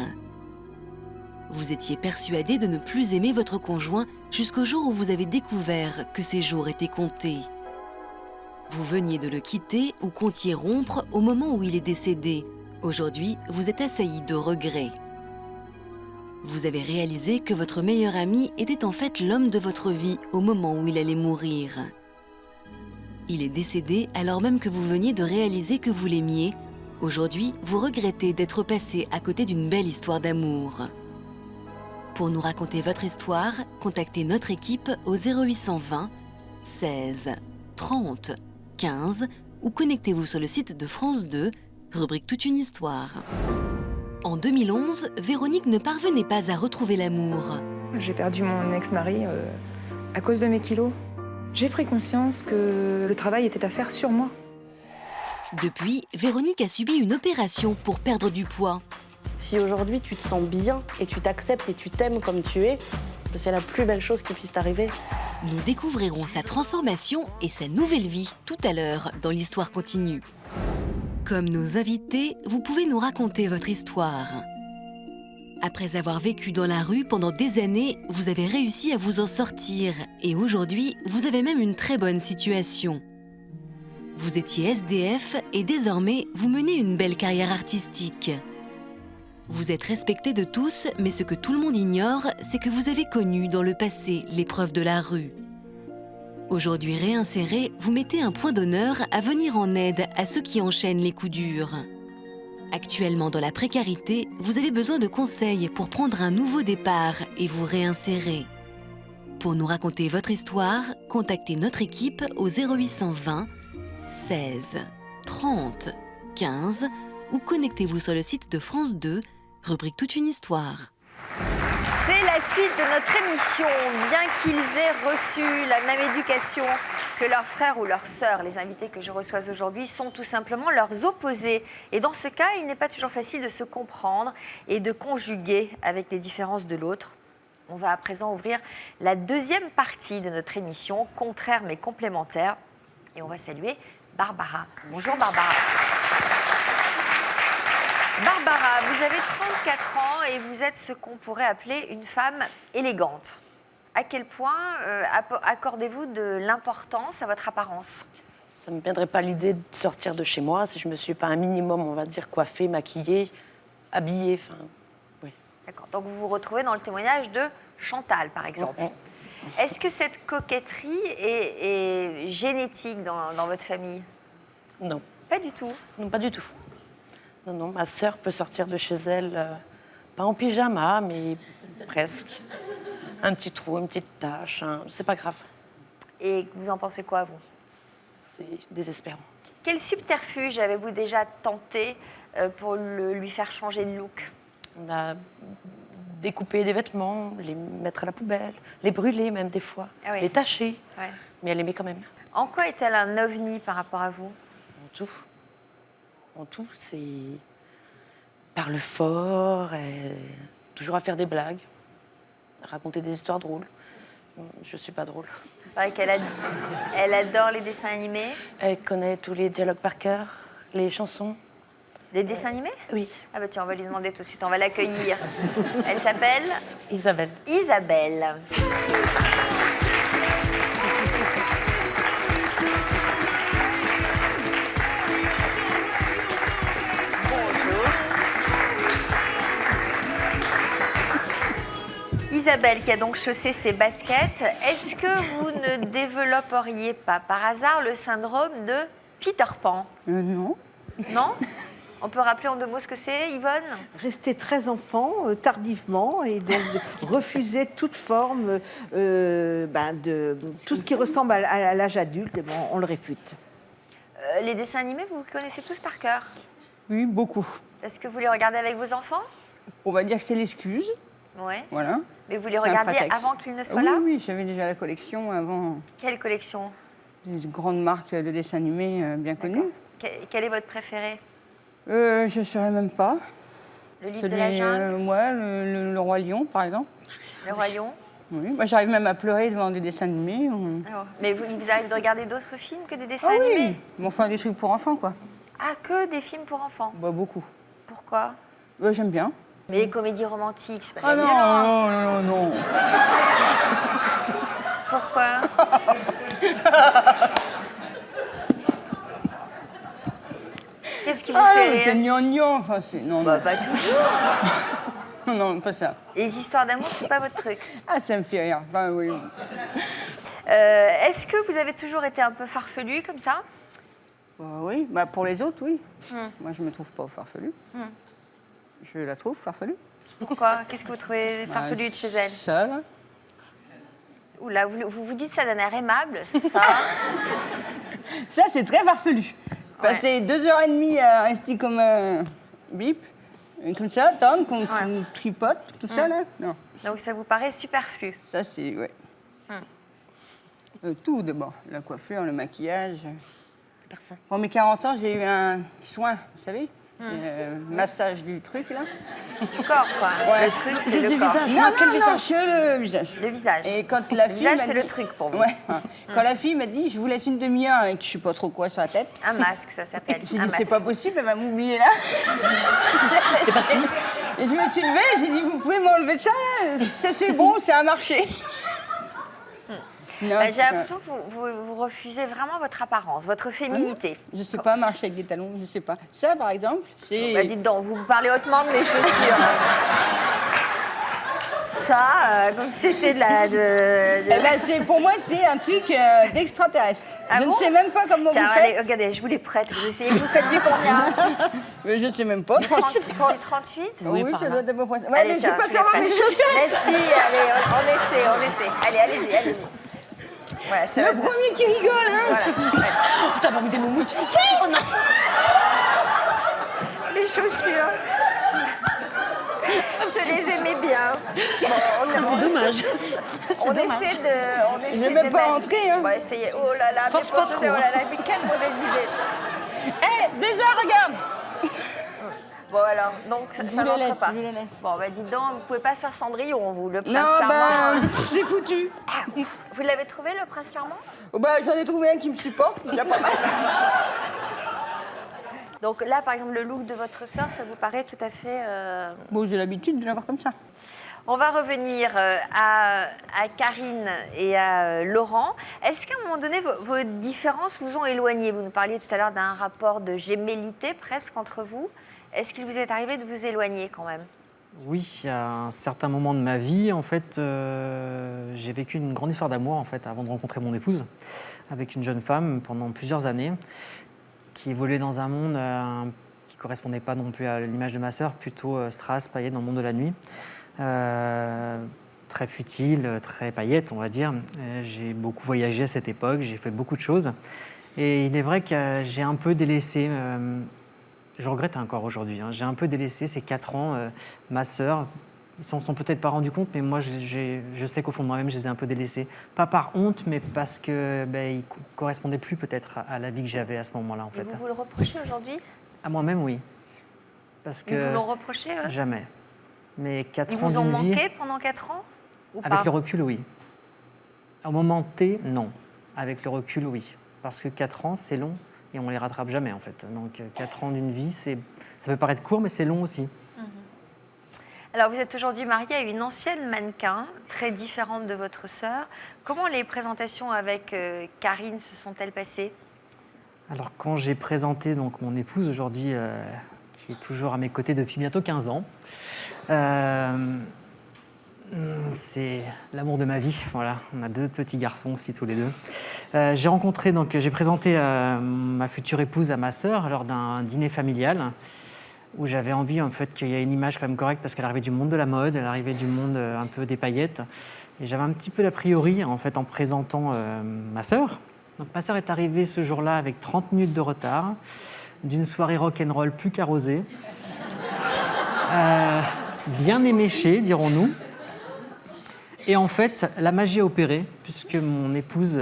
Vous étiez persuadé de ne plus aimer votre conjoint jusqu'au jour où vous avez découvert que ses jours étaient comptés. Vous veniez de le quitter ou comptiez rompre au moment où il est décédé. Aujourd'hui, vous êtes assailli de regrets. Vous avez réalisé que votre meilleur ami était en fait l'homme de votre vie au moment où il allait mourir. Il est décédé alors même que vous veniez de réaliser que vous l'aimiez. Aujourd'hui, vous regrettez d'être passé à côté d'une belle histoire d'amour. Pour nous raconter votre histoire, contactez notre équipe au 0820 16 30 15 ou connectez-vous sur le site de France 2, rubrique Toute une histoire. En 2011, Véronique ne parvenait pas à retrouver l'amour. J'ai perdu mon ex-mari à cause de mes kilos. J'ai pris conscience que le travail était à faire sur moi. Depuis, Véronique a subi une opération pour perdre du poids. Si aujourd'hui tu te sens bien et tu t'acceptes et tu t'aimes comme tu es, C'est la plus belle chose qui puisse t'arriver. Nous découvrirons sa transformation et sa nouvelle vie tout à l'heure dans l'Histoire continue. Comme nos invités, vous pouvez nous raconter votre histoire. Après avoir vécu dans la rue pendant des années, vous avez réussi à vous en sortir et aujourd'hui, vous avez même une très bonne situation. Vous étiez SDF et désormais, vous menez une belle carrière artistique. Vous êtes respecté de tous, mais ce que tout le monde ignore, c'est que vous avez connu dans le passé l'épreuve de la rue. Aujourd'hui réinséré, vous mettez un point d'honneur à venir en aide à ceux qui enchaînent les coups durs. Actuellement dans la précarité, vous avez besoin de conseils pour prendre un nouveau départ et vous réinsérer. Pour nous raconter votre histoire, contactez notre équipe au 0820 16 30 15 ou connectez-vous sur le site de France 2, rubrique Toute une histoire. C'est la suite de notre émission. Bien qu'ils aient reçu la même éducation que leurs frères ou leurs sœurs, les invités que je reçois aujourd'hui sont tout simplement leurs opposés. Et dans ce cas, il n'est pas toujours facile de se comprendre et de conjuguer avec les différences de l'autre. On va à présent ouvrir la deuxième partie de notre émission, contraire mais complémentaire. Et on va saluer Barbara. Bonjour Barbara. Barbara, vous avez 34 ans et vous êtes ce qu'on pourrait appeler une femme élégante. À quel point accordez-vous de l'importance à votre apparence? Ça ne me viendrait pas l'idée de sortir de chez moi si je ne me suis pas un minimum, on va dire, coiffée, maquillée, habillée. Enfin, oui. D'accord. Donc vous vous retrouvez dans le témoignage de Chantal, par exemple. Ouais. Est-ce que cette coquetterie est génétique dans votre famille? Non. Pas du tout? Non, pas du tout. Non, non, ma sœur peut sortir de chez elle, pas en pyjama, mais presque. Un petit trou, une petite tache, c'est pas grave. Et vous en pensez quoi, vous? C'est désespérant. Quel subterfuge avez-vous déjà tenté pour lui faire changer de look? On a découpé des vêtements, les mettre à la poubelle, les brûler même des fois, Ah oui. les tacher. Ouais. Mais elle aimait quand même. En quoi est-elle un ovni par rapport à vous? En tout. En tout, c'est... parle fort, toujours à faire des blagues, raconter des histoires drôles. Je suis pas drôle. Il paraît qu'elle elle adore les dessins animés. Elle connaît tous les dialogues par cœur, les chansons. Des dessins animés? Oui. Ah bah tiens, on va lui demander tout de suite, on va l'accueillir. Elle s'appelle Isabelle. Isabelle. Isabelle qui a donc chaussé ses baskets, est-ce que vous ne développeriez pas par hasard le syndrome de Peter Pan? Non. Non? On peut rappeler en deux mots ce que c'est, Yvonne? Rester très enfant tardivement et donc refuser toute forme de tout ce qui ressemble à l'âge adulte, et bon, on le réfute. Les dessins animés, vous connaissez tous par cœur? Oui, beaucoup. Est-ce que vous les regardez avec vos enfants? On va dire que c'est l'excuse. Ouais. Voilà. Mais vous les C'est un regardiez prétexte. avant qu'ils ne soient Oui, là? oui, j'avais déjà la collection avant. Quelle collection? Des grandes marques de dessins animés bien connues. Quel est votre préféré? Je ne saurais même pas. Le livre de la jungle? Ouais, le Roi Lion, par exemple. Le Roi Lion? Oui, moi j'arrive même à pleurer devant des dessins animés. Alors, mais il vous arrive de regarder d'autres films que des dessins Ah animés? oui, mais enfin des trucs pour enfants, quoi. Ah, que des films pour enfants? Bah, beaucoup. Pourquoi? J'aime bien. Mais les comédies romantiques, c'est pas Ah de la non, violence. non, non, non. Pourquoi? Qu'est-ce qui vous fait rire? C'est gnangnan. Enfin, c'est... Non, Bah, non. pas toujours. Non, pas ça. Les histoires d'amour, c'est pas votre truc. Ah, ça me fait rire. Enfin, oui. Est-ce que vous avez toujours été un peu farfelu comme ça? Oui, bah, pour les autres, oui. Hmm. Moi, je me trouve pas farfelue. Je la trouve farfelue. Pourquoi? Qu'est-ce que vous trouvez farfelu de chez elle? Ça, là. Oula, vous dites ça d'un air aimable, ça. Ça, c'est très farfelu. Passer 2h30 à rester comme un bip, comme ça, attendre qu'on tripote, tout ça, là. Non. Donc ça vous paraît superflu? Ça, c'est... Ouais. Tout, d'abord. La coiffure, le maquillage. Parfum. Pour mes 40 ans, j'ai eu un soin, vous savez. Massage du truc, là. Du corps, quoi. Ouais. Le truc, c'est le du corps. visage. Non, quel visage? Que le visage. Le visage. Et quand la Le fille visage, m'a c'est dit- le truc pour vous. Ouais. Quand la fille m'a dit, je vous laisse une demi-heure avec je sais pas trop quoi sur la tête. Un masque, ça s'appelle. J'ai Un dit, c'est masque. pas possible, elle va m'oublier là. Et je me suis levée, j'ai dit, vous pouvez m'enlever ça là? Ça c'est bon, c'est un marché. Non, J'ai l'impression que vous refusez vraiment votre apparence, votre féminité. Je sais pas marcher avec des talons, je sais pas. Ça par exemple, c'est... Bah, dites donc, vous parlez hautement de mes chaussures. Ça, comme si c'était de la... Eh ben, pour moi, c'est un truc d'extraterrestre. Ah je bon ne sais même pas comment Tiens, vous faites. allez, regardez, je vous les prête. Vous essayez, vous faites du combien? Mais je sais même pas. Du 38? Oui, ça doit être à peu près ça. Ouais, Allez, mais je tiens, sais pas je les faire prête. mes chaussettes. Mais si, allez, on essaie. Allez, allez-y. Voilà, ça Le va premier qui rigole, hein. Voilà. T'as pas mis des moumoutes? Oh non. Les chaussures. Je les aimais bien. Bon, C'est dommage. On essaie de... Je vais même pas rentrer, hein. On va essayer. Oh là là, Force mais pas pour- trop, oh là là, mais quelle mauvaise idée. Eh, déjà, regarde. Bon alors, donc ça Je vous les n'entre laisse, pas. je vous les laisse. Bon, bah dites donc, vous pouvez pas faire Cendrillon, vous, le prince Non, charmant. bah, c'est foutu. Vous l'avez trouvé, le prince charmant? Oh, bah, j'en ai trouvé un qui me supporte, déjà pas mal. Donc là, par exemple, le look de votre sœur, ça vous paraît tout à fait... Bon, j'ai l'habitude de l'avoir comme ça. On va revenir à Karine et à Laurent. Est-ce qu'à un moment donné, vos différences vous ont éloigné? Vous nous parliez tout à l'heure d'un rapport de gémellité presque entre vous. Est-ce qu'il vous est arrivé de vous éloigner quand même? Oui, il y a un certain moment de ma vie, en fait, j'ai vécu une grande histoire d'amour, en fait, avant de rencontrer mon épouse, avec une jeune femme pendant plusieurs années, qui évoluait dans un monde qui ne correspondait pas non plus à l'image de ma sœur, plutôt strass, paillettes, dans le monde de la nuit. Très futile, très paillette, on va dire. J'ai beaucoup voyagé à cette époque, j'ai fait beaucoup de choses. Et il est vrai que j'ai un peu délaissé, je regrette encore aujourd'hui, hein, j'ai un peu délaissé ces 4 ans, ma sœur. Ils s'en sont peut-être pas rendus compte, mais moi, je sais qu'au fond de moi-même, je les ai un peu délaissés. Pas par honte, mais parce que ils ne correspondaient plus peut-être à la vie que j'avais à ce moment-là, en Et fait. vous le reprochez aujourd'hui? À moi-même, oui. Parce Ils que vous l'ont reproché, eux? jamais. Mais 4 Ils ans vous ont d'une vie... manqué pendant 4 ans ou Avec pas? le recul, oui. Au moment T, non. Avec le recul, oui. Parce que 4 ans, c'est long et on ne les rattrape jamais, en fait. Donc 4 ans d'une vie, ça peut paraître court, mais c'est long aussi. Alors, vous êtes aujourd'hui mariée à une ancienne mannequin, très différente de votre sœur. Comment les présentations avec Karine se sont-elles passées? Alors, quand j'ai présenté donc, mon épouse aujourd'hui, qui est toujours à mes côtés depuis bientôt 15 ans, c'est l'amour de ma vie. Voilà, on a 2 petits garçons aussi, tous les 2. J'ai présenté ma future épouse à ma sœur lors d'un dîner familial, où j'avais envie en fait qu'il y ait une image quand même correcte parce qu'elle arrivait du monde de la mode, elle arrivait du monde un peu des paillettes. Et j'avais un petit peu d'a priori en fait en présentant ma sœur. Donc ma sœur est arrivée ce jour-là avec 30 minutes de retard, d'une soirée rock'n'roll plus qu'arrosée, bien éméchée, dirons-nous. Et en fait, la magie a opéré puisque mon épouse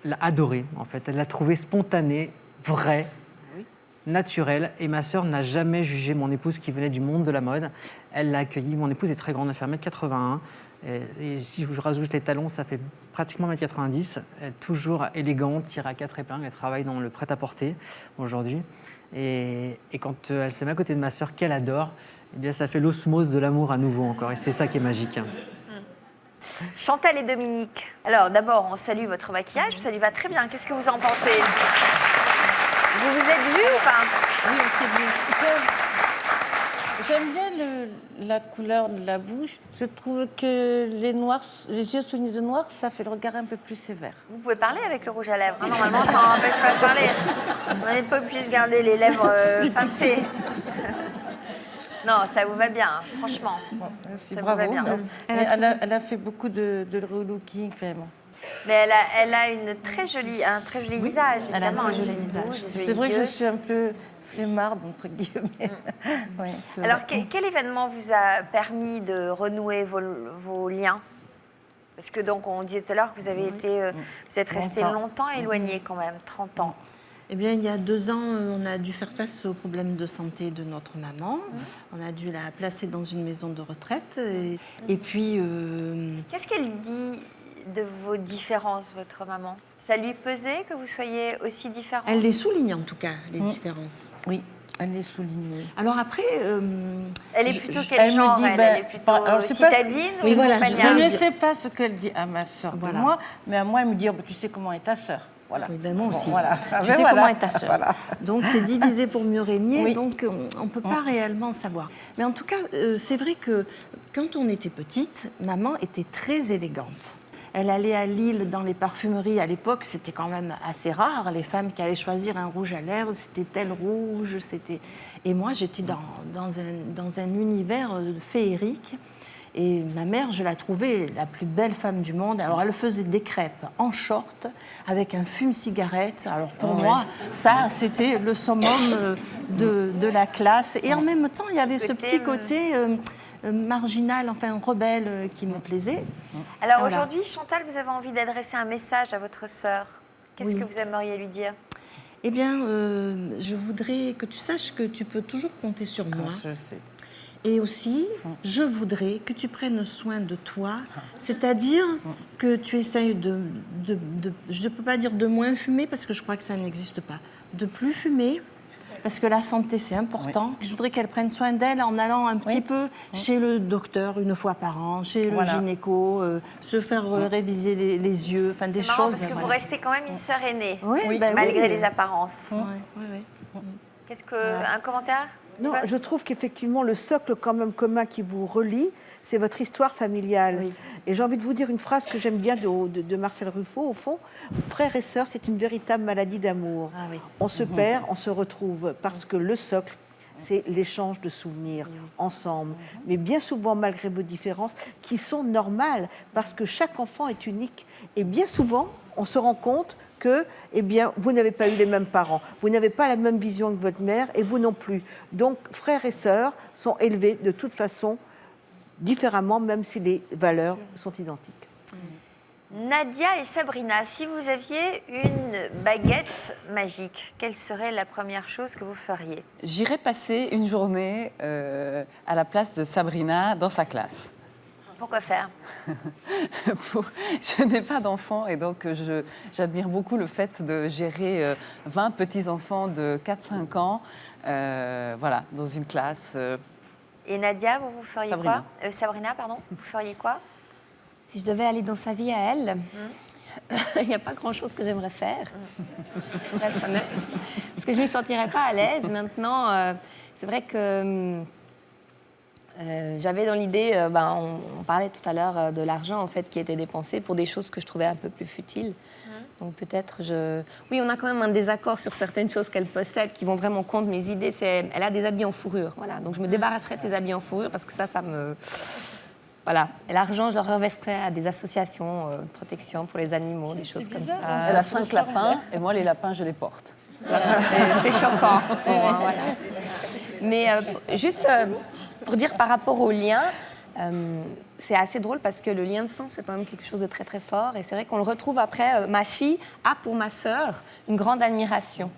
l'a adorée. En fait, elle l'a trouvée spontanée, vraie, naturelle, et ma sœur n'a jamais jugé mon épouse qui venait du monde de la mode. Elle l'a accueillie. Mon épouse est très grande, elle fait 1m81. Et si je vous rajoute les talons, ça fait pratiquement 1m90. Elle est toujours élégante, tire à 4 épingles. Elle travaille dans le prêt-à-porter aujourd'hui. Et quand elle se met à côté de ma sœur, qu'elle adore, eh bien, ça fait l'osmose de l'amour à nouveau encore. Et c'est ça qui est magique. Chantal et Dominique. Alors, d'abord, on salue votre maquillage. Ça lui va très bien. Qu'est-ce que vous en pensez? Vous vous êtes vus ou pas? Oui, c'est bien. J'aime bien la couleur de la bouche. Je trouve que les yeux soignés de noir, ça fait le regard un peu plus sévère. Vous pouvez parler avec le rouge à lèvres. Hein, normalement, ça n'empêche pas de parler. On n'est pas obligé de garder les lèvres pincées. Non, ça vous va bien, hein, franchement. Bon, merci, ça bravo. vous va bien. Elle a fait beaucoup de relooking, vraiment. Mais elle a un très joli visage, elle a un évidemment. très joli une visage. bouche, des C'est vrai que yeux. je suis un peu flemmarde, entre guillemets. Oui, c'est Alors, vrai. quel événement vous a permis de renouer vos liens? Parce que donc, on disait tout à l'heure que vous avez été, vous êtes restés longtemps éloignés quand même, 30 ans. Eh bien, il y a 2 ans, on a dû faire face aux problèmes de santé de notre maman. On a dû la placer dans une maison de retraite. Et puis... Qu'est-ce qu'elle dit de vos différences, votre maman? Ça lui pesait que vous soyez aussi différents? Elle les souligne en tout cas, les différences. Oui, elle les souligne. Alors après... elle est plutôt quel genre? Elle est plutôt citadine ou oui, voilà, je ne sais pas ce qu'elle dit à ma sœur de moi, mais à moi, elle me dit, oh, tu sais comment est ta sœur. Voilà. Oui, ben moi aussi. Voilà. Tu sais comment est ta sœur. Voilà. Donc c'est divisé pour mieux régner, donc on ne peut pas réellement savoir. Mais en tout cas, c'est vrai que quand on était petite, maman était très élégante. Elle allait à Lille dans les parfumeries. À l'époque, c'était quand même assez rare. Les femmes qui allaient choisir un rouge à lèvres, c'était tel rouge. Et moi, j'étais dans un univers féerique. Et ma mère, je la trouvais la plus belle femme du monde. Alors, elle faisait des crêpes en short, avec un fume-cigarette. Alors, pour moi, ça, c'était le summum de la classe. Et en même temps, il y avait ce petit côté marginal, enfin rebelle, qui me plaisait. Alors, aujourd'hui, Chantal, vous avez envie d'adresser un message à votre sœur. Qu'est-ce que vous aimeriez lui dire? Eh bien, je voudrais que tu saches que tu peux toujours compter sur moi. Je sais. Et aussi, je voudrais que tu prennes soin de toi, c'est-à-dire que tu essayes je ne peux pas dire de moins fumer, parce que je crois que ça n'existe pas, de plus fumer, parce que la santé, c'est important. Oui. Je voudrais qu'elle prenne soin d'elle en allant un petit peu chez le docteur 1 fois par an, chez le gynéco, se faire réviser les yeux, enfin des choses. Parce que vous restez quand même une sœur aînée, malgré les apparences. Qu'est-ce que... Un commentaire? Non, je trouve qu'effectivement, le socle quand même commun qui vous relie, c'est votre histoire familiale. Oui. Et j'ai envie de vous dire une phrase que j'aime bien de Marcel Ruffo, au fond. Frères et sœurs, c'est une véritable maladie d'amour. Ah, oui. On se perd, on se retrouve, parce que le socle, c'est l'échange de souvenirs ensemble. Mais bien souvent, malgré vos différences, qui sont normales, parce que chaque enfant est unique. Et bien souvent, on se rend compte que, eh bien, vous n'avez pas eu les mêmes parents, vous n'avez pas la même vision que votre mère, et vous non plus. Donc, frères et sœurs sont élevés de toute façon différemment, même si les valeurs sont identiques. Nadia et Sabrina, si vous aviez une baguette magique, quelle serait la première chose que vous feriez? J'irais passer une journée à la place de Sabrina dans sa classe. Pourquoi faire? Je n'ai pas d'enfants et donc j'admire beaucoup le fait de gérer 20 petits-enfants de 4-5 ans voilà, dans une classe. Et Nadia, vous feriez Sabrina. Quoi Sabrina, pardon, vous feriez quoi? Si je devais aller dans sa vie à elle, il n'y a pas grand-chose que j'aimerais faire, pour être honnête. Parce que je ne m'y sentirais pas à l'aise. Maintenant, c'est vrai que... j'avais dans l'idée, on parlait tout à l'heure de l'argent en fait qui était dépensé pour des choses que je trouvais un peu plus futiles. Donc peut-être oui, on a quand même un désaccord sur certaines choses qu'elle possède qui vont vraiment contre mes idées. Elle a des habits en fourrure, voilà. Donc je me débarrasserai de ces habits en fourrure parce que ça me... Voilà. Et l'argent, je le revesterai à des associations de protection pour les animaux, des choses comme ça. Elle a 5 lapins et moi les lapins je les porte. Voilà, c'est choquant pour moi, voilà. Mais juste... pour dire par rapport au lien, c'est assez drôle parce que le lien de sang, c'est quand même quelque chose de très très fort. Et c'est vrai qu'on le retrouve après. Ma fille a pour ma sœur une grande admiration.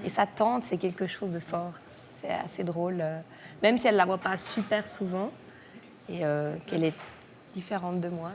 Et sa tante, c'est quelque chose de fort. C'est assez drôle, même si elle ne la voit pas super souvent et qu'elle est différente de moi.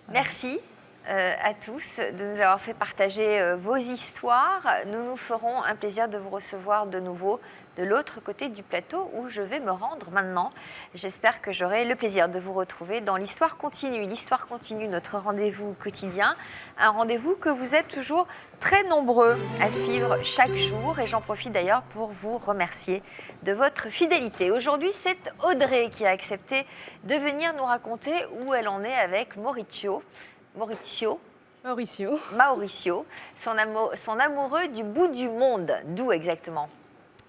Voilà. Merci à tous de nous avoir fait partager vos histoires. Nous nous ferons un plaisir de vous recevoir de nouveau de l'autre côté du plateau où je vais me rendre maintenant. J'espère que j'aurai le plaisir de vous retrouver dans l'Histoire continue. L'Histoire continue, notre rendez-vous quotidien, un rendez-vous que vous êtes toujours très nombreux à suivre chaque jour et j'en profite d'ailleurs pour vous remercier de votre fidélité. Aujourd'hui, c'est Audrey qui a accepté de venir nous raconter où elle en est avec Mauricio, son amoureux du bout du monde. D'où exactement?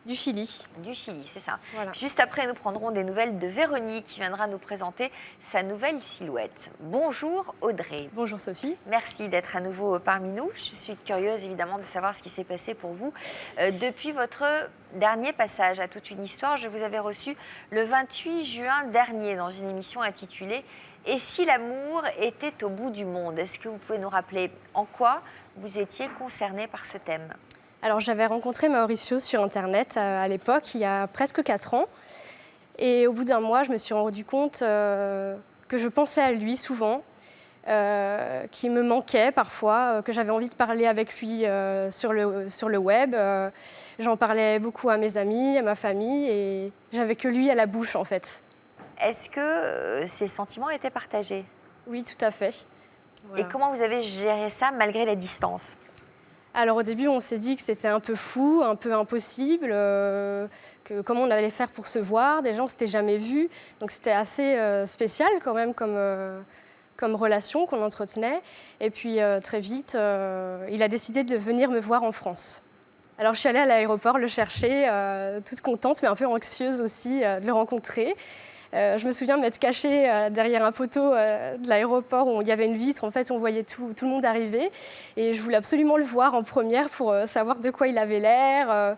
Du Chili. Du Chili, c'est ça. Voilà. Juste après, nous prendrons des nouvelles de Véronique qui viendra nous présenter sa nouvelle silhouette. Bonjour Audrey. Bonjour Sophie. Merci d'être à nouveau parmi nous. Je suis curieuse évidemment de savoir ce qui s'est passé pour vous. Depuis votre dernier passage à Toute une histoire, je vous avais reçu le 28 juin dernier dans une émission intitulée « Et si l'amour était au bout du monde ?» Est-ce que vous pouvez nous rappeler en quoi vous étiez concernée par ce thème ? Alors j'avais rencontré Mauricio sur Internet à l'époque, il y a presque 4 ans. Et au bout d'un mois, je me suis rendu compte que je pensais à lui souvent, qu'il me manquait parfois, que j'avais envie de parler avec lui sur le web. J'en parlais beaucoup à mes amis, à ma famille, et j'avais que lui à la bouche en fait. Est-ce que ces sentiments étaient partagés? Oui, tout à fait. Voilà. Et comment vous avez géré ça malgré la distance? Alors au début, on s'est dit que c'était un peu fou, un peu impossible, que comment on allait faire pour se voir. Déjà, on ne s'était jamais vus, donc c'était assez spécial quand même comme relation qu'on entretenait. Et puis très vite, il a décidé de venir me voir en France. Alors je suis allée à l'aéroport le chercher, toute contente, mais un peu anxieuse aussi de le rencontrer. Je me souviens de m'être cachée derrière un poteau de l'aéroport où il y avait une vitre. En fait, on voyait tout le monde arriver. Et je voulais absolument le voir en première pour savoir de quoi il avait l'air,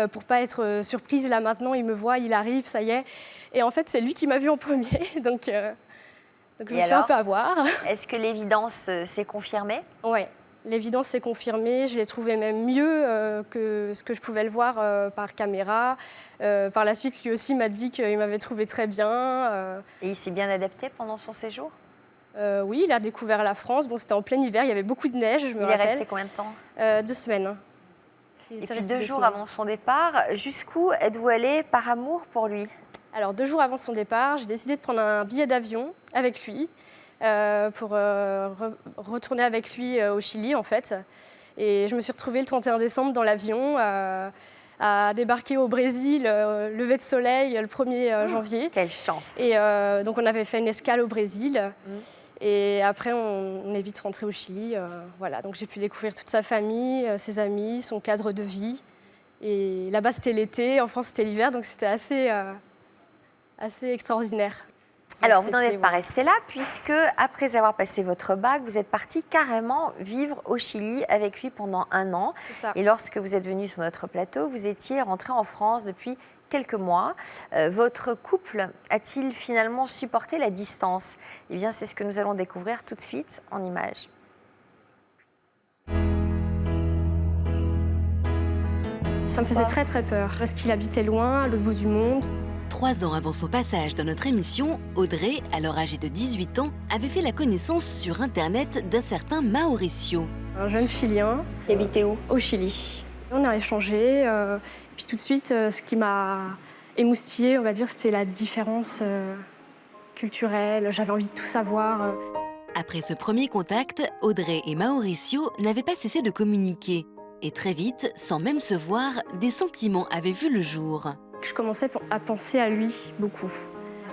pour ne pas être surprise. Là, maintenant, il me voit, il arrive, ça y est. Et en fait, c'est lui qui m'a vue en premier. Donc je me suis un peu à voir. Est-ce que l'évidence s'est confirmée? Oui. L'évidence s'est confirmée, je l'ai trouvé même mieux que ce que je pouvais le voir par caméra. Par la suite, lui aussi m'a dit qu'il m'avait trouvé très bien. Et il s'est bien adapté pendant son séjour? Oui, il a découvert la France. Bon, c'était en plein hiver, il y avait beaucoup de neige, je me rappelle. Il est resté combien de temps? 2 semaines. Et puis 2 jours avant son départ, jusqu'où êtes-vous allée par amour pour lui? Alors 2 jours avant son départ, j'ai décidé de prendre un billet d'avion avec lui. Pour retourner avec lui au Chili, en fait. Et je me suis retrouvée le 31 décembre dans l'avion, à débarquer au Brésil, lever de soleil le 1er janvier. Quelle chance! Et donc on avait fait une escale au Brésil. Et après, on est vite rentré au Chili. Voilà, donc j'ai pu découvrir toute sa famille, ses amis, son cadre de vie. Et là-bas, c'était l'été, en France, c'était l'hiver, donc c'était assez extraordinaire. Alors, vous n'en êtes pas resté là, puisque après avoir passé votre bac, vous êtes parti carrément vivre au Chili avec lui pendant 1 an. Et lorsque vous êtes venu sur notre plateau, vous étiez rentré en France depuis quelques mois. Votre couple a-t-il finalement supporté la distance? Eh bien, c'est ce que nous allons découvrir tout de suite en images. Ça me faisait très très peur, parce qu'il habitait loin, à l'autre bout du monde. 3 ans avant son passage dans notre émission, Audrey, alors âgée de 18 ans, avait fait la connaissance sur Internet d'un certain Mauricio. Un jeune Chilien. Qui habitait où? Au Chili. On a échangé, puis tout de suite, ce qui m'a émoustillée, on va dire, c'était la différence culturelle. J'avais envie de tout savoir. Après ce premier contact, Audrey et Mauricio n'avaient pas cessé de communiquer. Et très vite, sans même se voir, des sentiments avaient vu le jour. Je commençais à penser à lui beaucoup.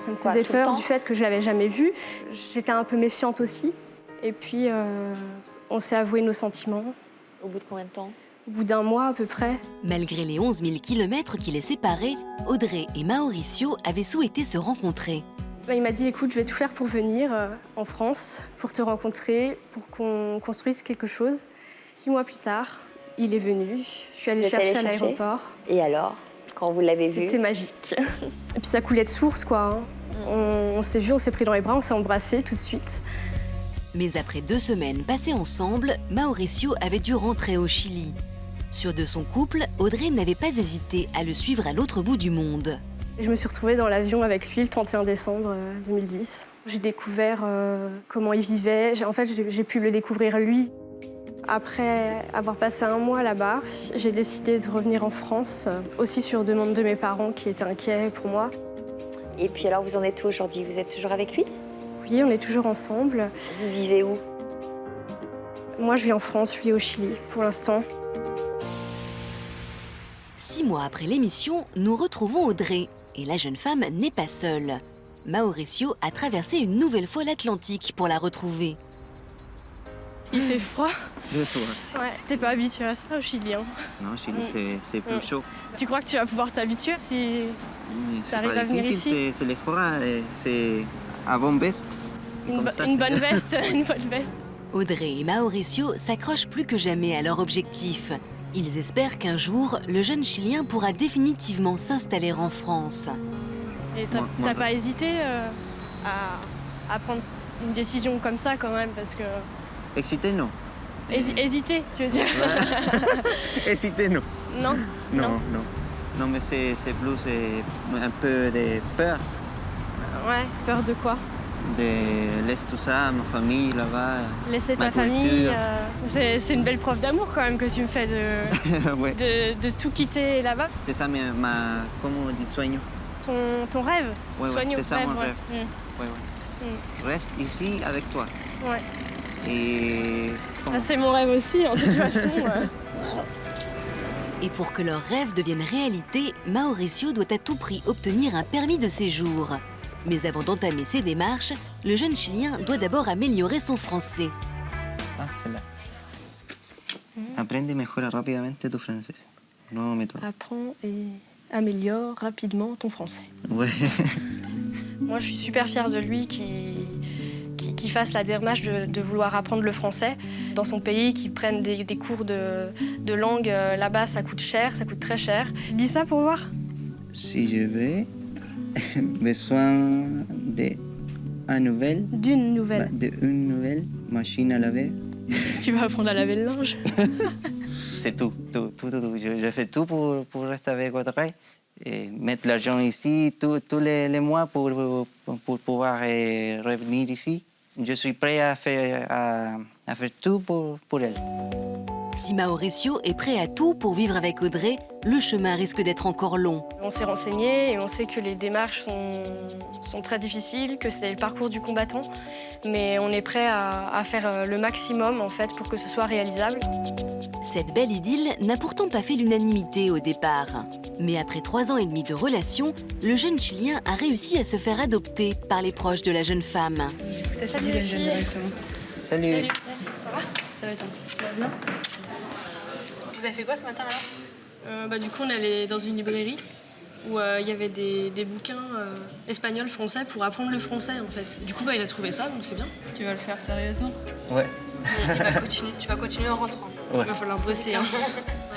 Ça me faisait peur du fait que je ne l'avais jamais vu. J'étais un peu méfiante aussi. Et puis, on s'est avoué nos sentiments. Au bout de combien de temps? Au bout d'1 mois à peu près. Malgré les 11 000 kilomètres qui les séparaient, Audrey et Mauricio avaient souhaité se rencontrer. Il m'a dit, écoute, je vais tout faire pour venir en France, pour te rencontrer, pour qu'on construise quelque chose. 6 mois plus tard, il est venu. Je suis allée le chercher à l'aéroport. Et alors, quand vous l'avez vu? C'était magique. Et puis ça coulait de source, quoi. On s'est vus, on s'est pris dans les bras, on s'est embrassés tout de suite. Mais après 2 semaines passées ensemble, Mauricio avait dû rentrer au Chili. Sûre de son couple, Audrey n'avait pas hésité à le suivre à l'autre bout du monde. Je me suis retrouvée dans l'avion avec lui le 31 décembre 2010. J'ai découvert comment il vivait. En fait, j'ai pu le découvrir lui. Après avoir passé 1 mois là-bas, j'ai décidé de revenir en France, aussi sur demande de mes parents qui étaient inquiets pour moi. Et puis alors, vous en êtes où aujourd'hui? Vous êtes toujours avec lui? Oui, on est toujours ensemble. Vous vivez où? Moi, je vis en France, lui au Chili, pour l'instant. 6 mois après l'émission, nous retrouvons Audrey. Et la jeune femme n'est pas seule. Mauricio a traversé une nouvelle fois l'Atlantique pour la retrouver. Il fait froid? Du tout. Ouais, t'es pas habitué à ça au Chili, hein? Non, au Chili, c'est plus chaud. Tu crois que tu vas pouvoir t'habituer si tu arrives à venir ici? C'est le froid, c'est avant veste. Une bonne veste, une bonne veste. Audrey et Mauricio s'accrochent plus que jamais à leur objectif. Ils espèrent qu'un jour, le jeune Chilien pourra définitivement s'installer en France. Et t'as pas hésité à prendre une décision comme ça quand même, parce que... Excité, non. Hésiter, tu veux dire? Hésiter, non. Non. Non. Non, mais c'est plus un peu de peur. Ouais, peur de quoi? De laisser tout ça, ma famille là-bas. Laisser ta ma famille, culture. c'est une belle preuve d'amour quand même que tu me fais Ouais. de tout quitter là-bas. C'est ça, comment on dit, sueño. Ton rêve, Ouais, soigne c'est ça mon ouais. rêve. Ouais. Reste ici avec toi. Ouais. Et Ah, c'est mon rêve aussi, en toute façon. Et pour que leur rêve devienne réalité, Mauricio doit à tout prix obtenir un permis de séjour. Mais avant d'entamer ses démarches, le jeune Chilien doit d'abord améliorer son français. Ah, celle-là. Aprende y mejora rápidamente tu francés. Nueva méthode. Apprends et améliore rapidement ton français. Ouais. Moi, je suis super fière de lui qui fasse la démarche de vouloir apprendre le français dans son pays, qui prenne des cours de langue. Là-bas, ça coûte cher, ça coûte très cher. Dis ça pour voir. Si je veux, besoin d'une nouvelle machine à laver. Tu vas apprendre à laver le linge. C'est tout. Je fais tout pour rester avec Audrey et mettre l'argent ici tous les mois pour pouvoir revenir ici. Je suis prêt à faire tout pour elle. Si Mauricio est prêt à tout pour vivre avec Audrey, le chemin risque d'être encore long. On s'est renseigné et on sait que les démarches sont très difficiles, que c'est le parcours du combattant, mais on est prêt à faire le maximum en fait pour que ce soit réalisable. Cette belle idylle n'a pourtant pas fait l'unanimité au départ. Mais après 3 ans et demi de relation, le jeune Chilien a réussi à se faire adopter par les proches de la jeune femme. Salut les filles. Salut. Ça va? Ça va toi? Ça va bien? Vous avez fait quoi ce matin alors? Du coup, on allait dans une librairie où il y avait des bouquins espagnols, français pour apprendre le français en fait. Du coup, il a trouvé ça, donc c'est bien. Tu vas le faire sérieusement? Ouais. Tu vas continuer en rentrant. Ouais. Il va falloir bosser. Hein.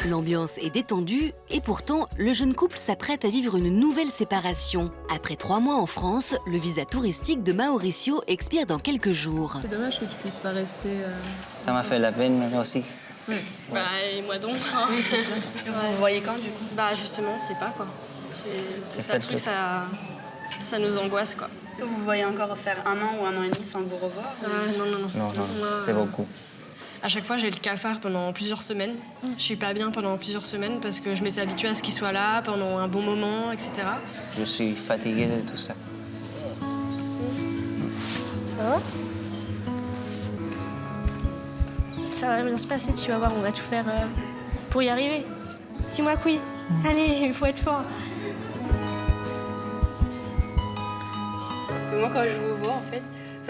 L'ambiance est détendue et pourtant, le jeune couple s'apprête à vivre une nouvelle séparation. Après 3 mois en France, le visa touristique de Mauricio expire dans quelques jours. C'est dommage que tu puisses pas rester. Ça m'a fait la peine aussi. Ouais. Et moi donc. Hein. Oui, c'est ça. Vous voyez quand du coup? Justement, on sait pas quoi. C'est ça le truc, ça nous angoisse quoi. Vous voyez encore faire 1 an ou 1 an et demi sans vous revoir? Non, c'est beaucoup. À chaque fois, j'ai le cafard pendant plusieurs semaines. Je suis pas bien pendant plusieurs semaines parce que je m'étais habituée à ce qu'il soit là pendant un bon moment, etc. Je suis fatiguée de tout ça. Ça va? Ça va bien se passer, tu vas voir, on va tout faire pour y arriver. Dis-moi que oui. Allez, il faut être fort. Moi, quand je vous vois, en fait,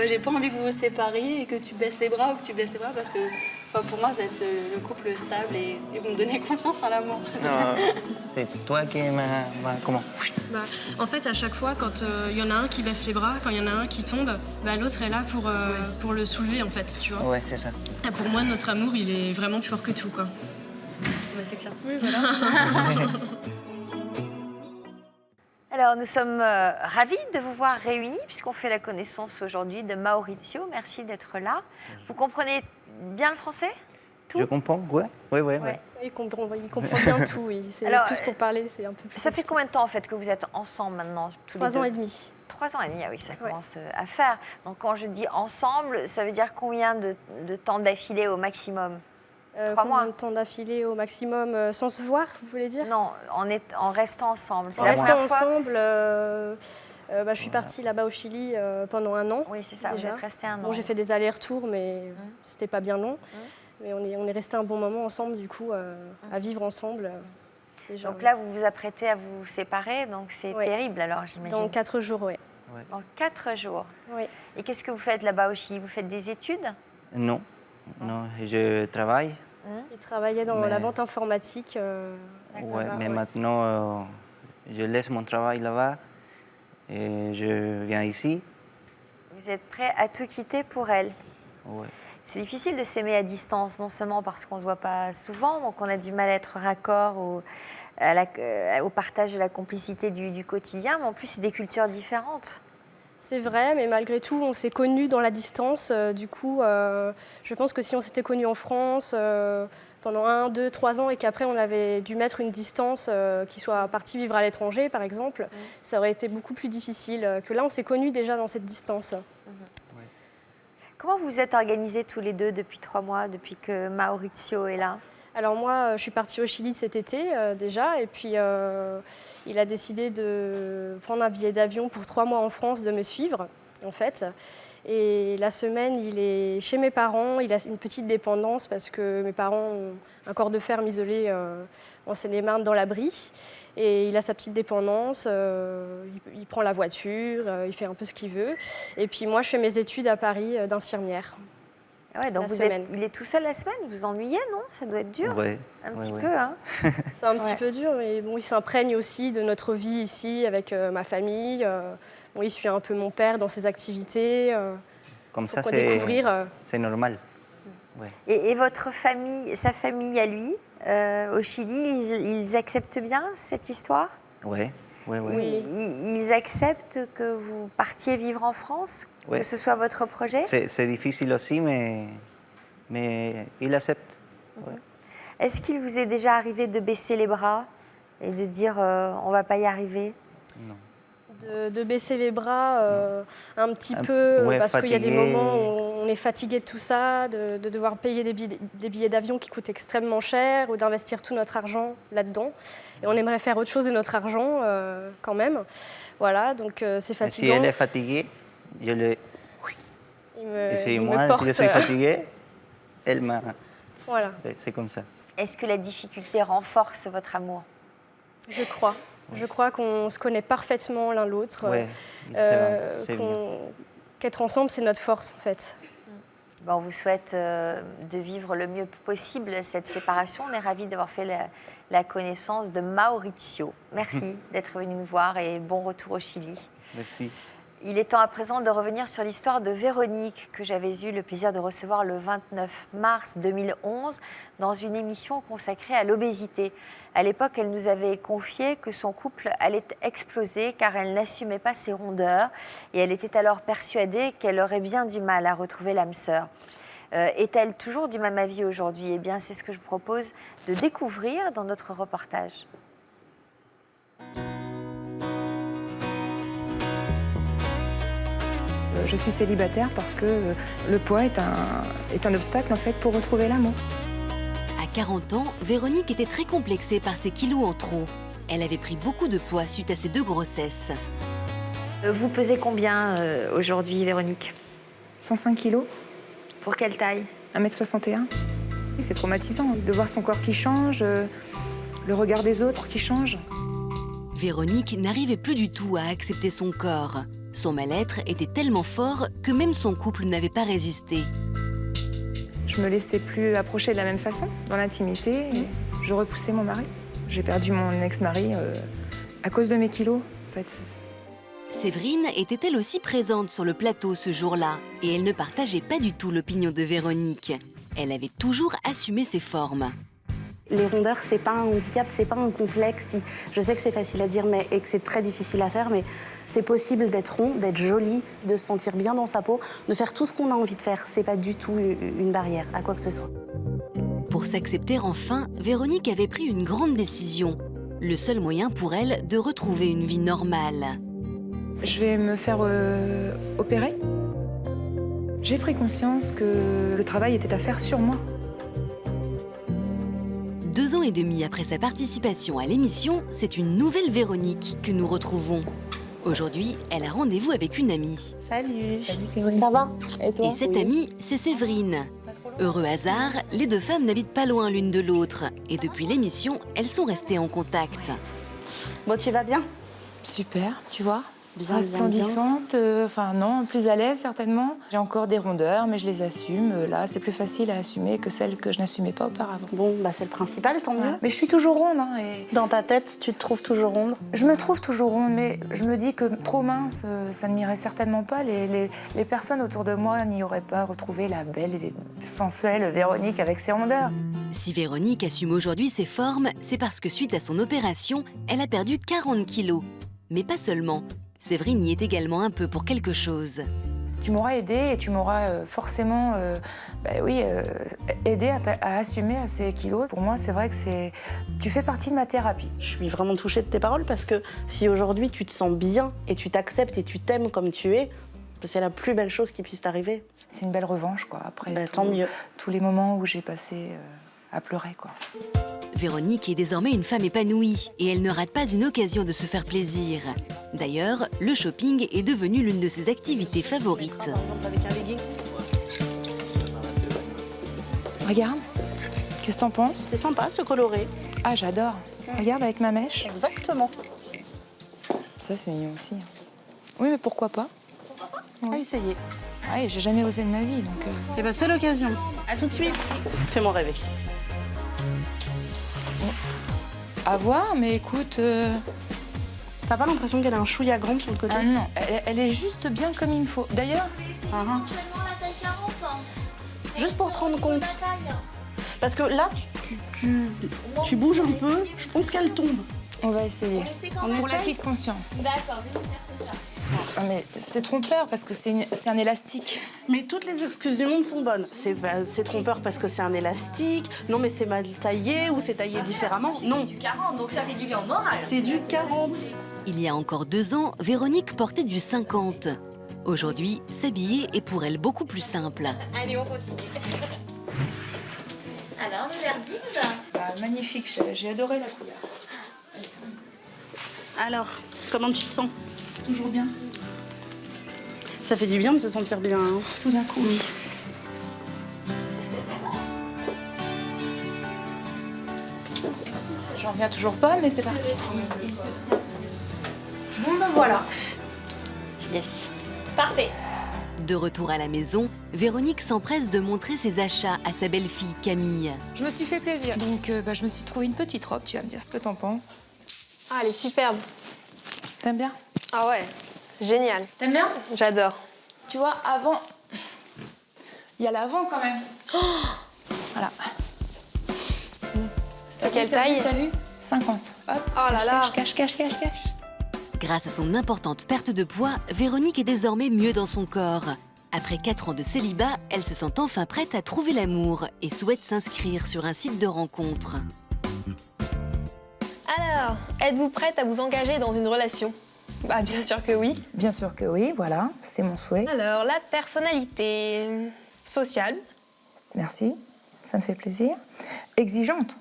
j'ai pas envie que vous vous sépariez et que tu baisses les bras ou que tu baisses les bras parce que pour moi, vous êtes le couple stable et vous me donnez confiance en l'amour. Non, c'est toi qui m'a... Comment? En fait, à chaque fois, quand il y en a un qui baisse les bras, quand il y en a un qui tombe, l'autre est là pour le soulever, en fait, tu vois. Ouais, c'est ça. Et pour moi, notre amour, il est vraiment plus fort que tout, quoi. C'est clair. Oui, voilà. Alors, nous sommes ravis de vous voir réunis puisqu'on fait la connaissance aujourd'hui de Mauricio. Merci d'être là. Vous comprenez bien le français? Tout? Je comprends, ouais. Il comprend bien tout, oui. Alors, plus pour parler, c'est un peu plus Ça fait combien de temps en fait que vous êtes ensemble maintenant? 3 ans et demi. 3 ans et demi, ah oui, ça commence à faire. Donc quand je dis ensemble, ça veut dire combien de temps d'affilée au maximum? 3 mois. Combien de temps d'affilée au maximum sans se voir, vous voulez dire? Non, en restant ensemble. En restant ensemble, je suis partie là-bas au Chili pendant 1 an. Oui, c'est ça, vous êtes resté 1 an. Bon, j'ai fait des allers-retours, mais c'était pas bien long. Mais on est resté un bon moment ensemble, du coup, à vivre ensemble. Déjà, donc là, vous vous apprêtez à vous séparer, donc c'est terrible alors, j'imagine. Dans 4 jours, oui. Dans 4 jours. Oui. Et qu'est-ce que vous faites là-bas au Chili? Vous faites des études? Non, je travaille. Il travaillait dans la vente informatique. Ouais, mais maintenant, je laisse mon travail là-bas et je viens ici. Vous êtes prêt à tout quitter pour elle? Ouais. C'est difficile de s'aimer à distance, non seulement parce qu'on ne se voit pas souvent, donc on a du mal à être raccord au partage de la complicité du quotidien, mais en plus, c'est des cultures différentes. C'est vrai, mais malgré tout, on s'est connus dans la distance. Du coup, je pense que si on s'était connus en France pendant 1, 2, 3 ans et qu'après on avait dû mettre une distance qui soit parti vivre à l'étranger, par exemple, ça aurait été beaucoup plus difficile. Que là, on s'est connus déjà dans cette distance. Comment vous êtes organisés tous les deux depuis 3 mois, depuis que Maurizio est là? Alors moi, je suis partie au Chili cet été déjà, et puis il a décidé de prendre un billet d'avion pour 3 mois en France, de me suivre, en fait. Et la semaine, il est chez mes parents, il a une petite dépendance parce que mes parents ont un corps de ferme isolé en Seine-et-Marne dans la Brie. Et il a sa petite dépendance, il prend la voiture, il fait un peu ce qu'il veut. Et puis moi, je fais mes études à Paris d'infirmière. Ouais, donc il est tout seul la semaine, vous vous ennuyez, non? Ça doit être dur, un petit peu. Hein. C'est un petit peu dur, mais bon, il s'imprègne aussi de notre vie ici avec ma famille. Bon, il suit un peu mon père dans ses activités. Comme ça, c'est normal. Ouais. Et votre famille, sa famille à lui, au Chili, ils acceptent bien cette histoire? Oui. Ils acceptent que vous partiez vivre en France, que ce soit votre projet? C'est difficile aussi, mais ils acceptent. Ouais. Est-ce qu'il vous est déjà arrivé de baisser les bras et de dire on ne va pas y arriver? Non. De baisser les bras un petit peu, parce qu'il y a des moments où on est fatigué de tout ça, de devoir payer des billets d'avion qui coûtent extrêmement cher ou d'investir tout notre argent là-dedans. Et on aimerait faire autre chose de notre argent quand même. Voilà, donc c'est fatigant. Si elle est fatiguée, je le... Et si moi, porte. Si je suis fatiguée, elle m'a... Voilà. C'est comme ça. Est-ce que la difficulté renforce votre amour? Je crois. Je crois qu'on se connaît parfaitement l'un l'autre. Ouais, qu'être ensemble, c'est notre force, en fait. Bon, on vous souhaite de vivre le mieux possible cette séparation. On est ravis d'avoir fait la connaissance de Maurizio. Merci d'être venu nous voir et bon retour au Chili. Merci. Il est temps à présent de revenir sur l'histoire de Véronique, que j'avais eu le plaisir de recevoir le 29 mars 2011 dans une émission consacrée à l'obésité. À l'époque, elle nous avait confié que son couple allait exploser car elle n'assumait pas ses rondeurs et elle était alors persuadée qu'elle aurait bien du mal à retrouver l'âme sœur. Est-elle toujours du même avis aujourd'hui? Eh bien, c'est ce que je vous propose de découvrir dans notre reportage. Je suis célibataire parce que le poids est un obstacle en fait pour retrouver l'amour. À 40 ans, Véronique était très complexée par ses kilos en trop. Elle avait pris beaucoup de poids suite à ses 2 grossesses. Vous pesez combien aujourd'hui, Véronique? 105 kilos. Pour quelle taille? 1m61. C'est traumatisant de voir son corps qui change, le regard des autres qui change. Véronique n'arrivait plus du tout à accepter son corps. Son mal-être était tellement fort que même son couple n'avait pas résisté. Je me laissais plus approcher de la même façon dans l'intimité. Je repoussais mon mari. J'ai perdu mon ex-mari à cause de mes kilos. En fait, Séverine était elle aussi présente sur le plateau ce jour-là et elle ne partageait pas du tout l'opinion de Véronique. Elle avait toujours assumé ses formes. Les rondeurs, c'est pas un handicap, c'est pas un complexe. Je sais que c'est facile à dire et que c'est très difficile à faire, mais c'est possible d'être rond, d'être joli, de se sentir bien dans sa peau, de faire tout ce qu'on a envie de faire. C'est pas du tout une barrière à quoi que ce soit. Pour s'accepter enfin, Véronique avait pris une grande décision. Le seul moyen pour elle de retrouver une vie normale. Je vais me faire opérer. J'ai pris conscience que le travail était à faire sur moi. 2 ans et demi après sa participation à l'émission, c'est une nouvelle Véronique que nous retrouvons. Aujourd'hui, elle a rendez-vous avec une amie. Salut. Salut Séverine. Ça va? Et toi? Et cette amie, c'est Séverine. Heureux hasard, les 2 femmes n'habitent pas loin l'une de l'autre. Et depuis l'émission, elles sont restées en contact. Bon, tu vas bien? Super, tu vois. Bien, resplendissante, enfin non, plus à l'aise certainement. J'ai encore des rondeurs, mais je les assume. Là, c'est plus facile à assumer que celles que je n'assumais pas auparavant. Bon, bah c'est le principal, tant mieux. Mais je suis toujours ronde. Hein, et... Dans ta tête, tu te trouves toujours ronde? Je me trouve toujours ronde, mais je me dis que trop mince, ça ne m'irait certainement pas. Les personnes autour de moi n'y auraient pas retrouvé la belle et sensuelle Véronique avec ses rondeurs. Si Véronique assume aujourd'hui ses formes, c'est parce que suite à son opération, elle a perdu 40 kilos. Mais pas seulement. Séverine y est également un peu pour quelque chose. Tu m'auras aidé et tu m'auras forcément aidé à assumer ces kilos. Pour moi, c'est vrai que tu fais partie de ma thérapie. Je suis vraiment touchée de tes paroles parce que si aujourd'hui tu te sens bien et tu t'acceptes et tu t'aimes comme tu es, c'est la plus belle chose qui puisse t'arriver. C'est une belle revanche, quoi, après tant mieux. Tous les moments où j'ai passé à pleurer, quoi. Véronique est désormais une femme épanouie et elle ne rate pas une occasion de se faire plaisir. D'ailleurs, le shopping est devenu l'une de ses activités favorites. Par exemple avec un legging. Regarde, qu'est-ce que t'en penses? C'est sympa, ce coloré. Ah, j'adore. Regarde avec ma mèche. Exactement. Ça, c'est mignon aussi. Oui, mais pourquoi pas? On va essayer. Ah, j'ai jamais osé de ma vie, donc... Eh ben, c'est l'occasion. À tout de suite. Fais-moi rêver. À voir, mais écoute... T'as pas l'impression qu'elle a un chouïa grande sur le côté? Ah non, elle est juste bien comme il me faut. D'ailleurs... Juste pour te rendre compte. Parce que là, tu bouges un peu, je pense qu'elle tombe. On va essayer. On Pour essaye l'acquis de conscience. D'accord, je vais chercher ça. Ah, mais c'est trompeur parce que c'est un élastique. Mais toutes les excuses du monde sont bonnes. C'est trompeur parce que c'est un élastique. Non, mais c'est mal taillé ou c'est taillé différemment. Non. Du 40, donc ça fait du gain moral. C'est du 40. Il y a encore 2 ans, Véronique portait du 50. Aujourd'hui, s'habiller est pour elle beaucoup plus simple. Allez, on continue. Alors, le verdict? Magnifique, j'ai adoré la couleur. Alors, comment tu te sens? Toujours bien. Ça fait du bien de se sentir bien. Hein. Tout d'un coup, oui. J'en reviens toujours pas, mais c'est parti. Bon, ben voilà. Yes. Parfait. De retour à la maison, Véronique s'empresse de montrer ses achats à sa belle-fille Camille. Je me suis fait plaisir. Donc, je me suis trouvé une petite robe. Tu vas me dire ce que t'en penses. Ah, elle est superbe. T'aimes bien? Ah ouais, génial. T'aimes bien? J'adore. Tu vois, avant... Il y a l'avant, quand même. Oh, voilà. C'est quelle taille? T'as vu 50. Hop, oh là là. Cache. Grâce à son importante perte de poids, Véronique est désormais mieux dans son corps. Après 4 ans de célibat, elle se sent enfin prête à trouver l'amour et souhaite s'inscrire sur un site de rencontre. Alors, êtes-vous prête à vous engager dans une relation? Bah, bien sûr que oui. Bien sûr que oui, voilà, c'est mon souhait. Alors, la personnalité sociale. Merci, ça me fait plaisir. Exigeante.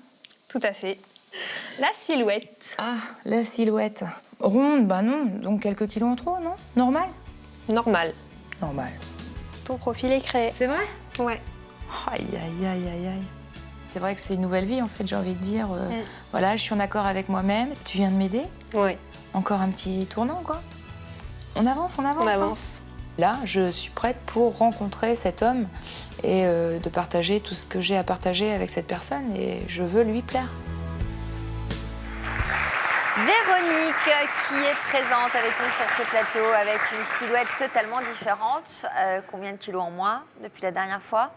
Tout à fait. La silhouette. Ah, la silhouette. Ronde, bah non, donc quelques kilos en trop, non? Normal? Normal. Normal. Ton profil est créé. C'est vrai? Ouais. Aïe. C'est vrai que c'est une nouvelle vie, en fait, j'ai envie de dire. Voilà, je suis en accord avec moi-même. Tu viens de m'aider? Oui. Encore un petit tournant, quoi. On avance. On avance. Là, je suis prête pour rencontrer cet homme et de partager tout ce que j'ai à partager avec cette personne et je veux lui plaire. Véronique qui est présente avec nous sur ce plateau avec une silhouette totalement différente. Combien de kilos en moins depuis la dernière fois?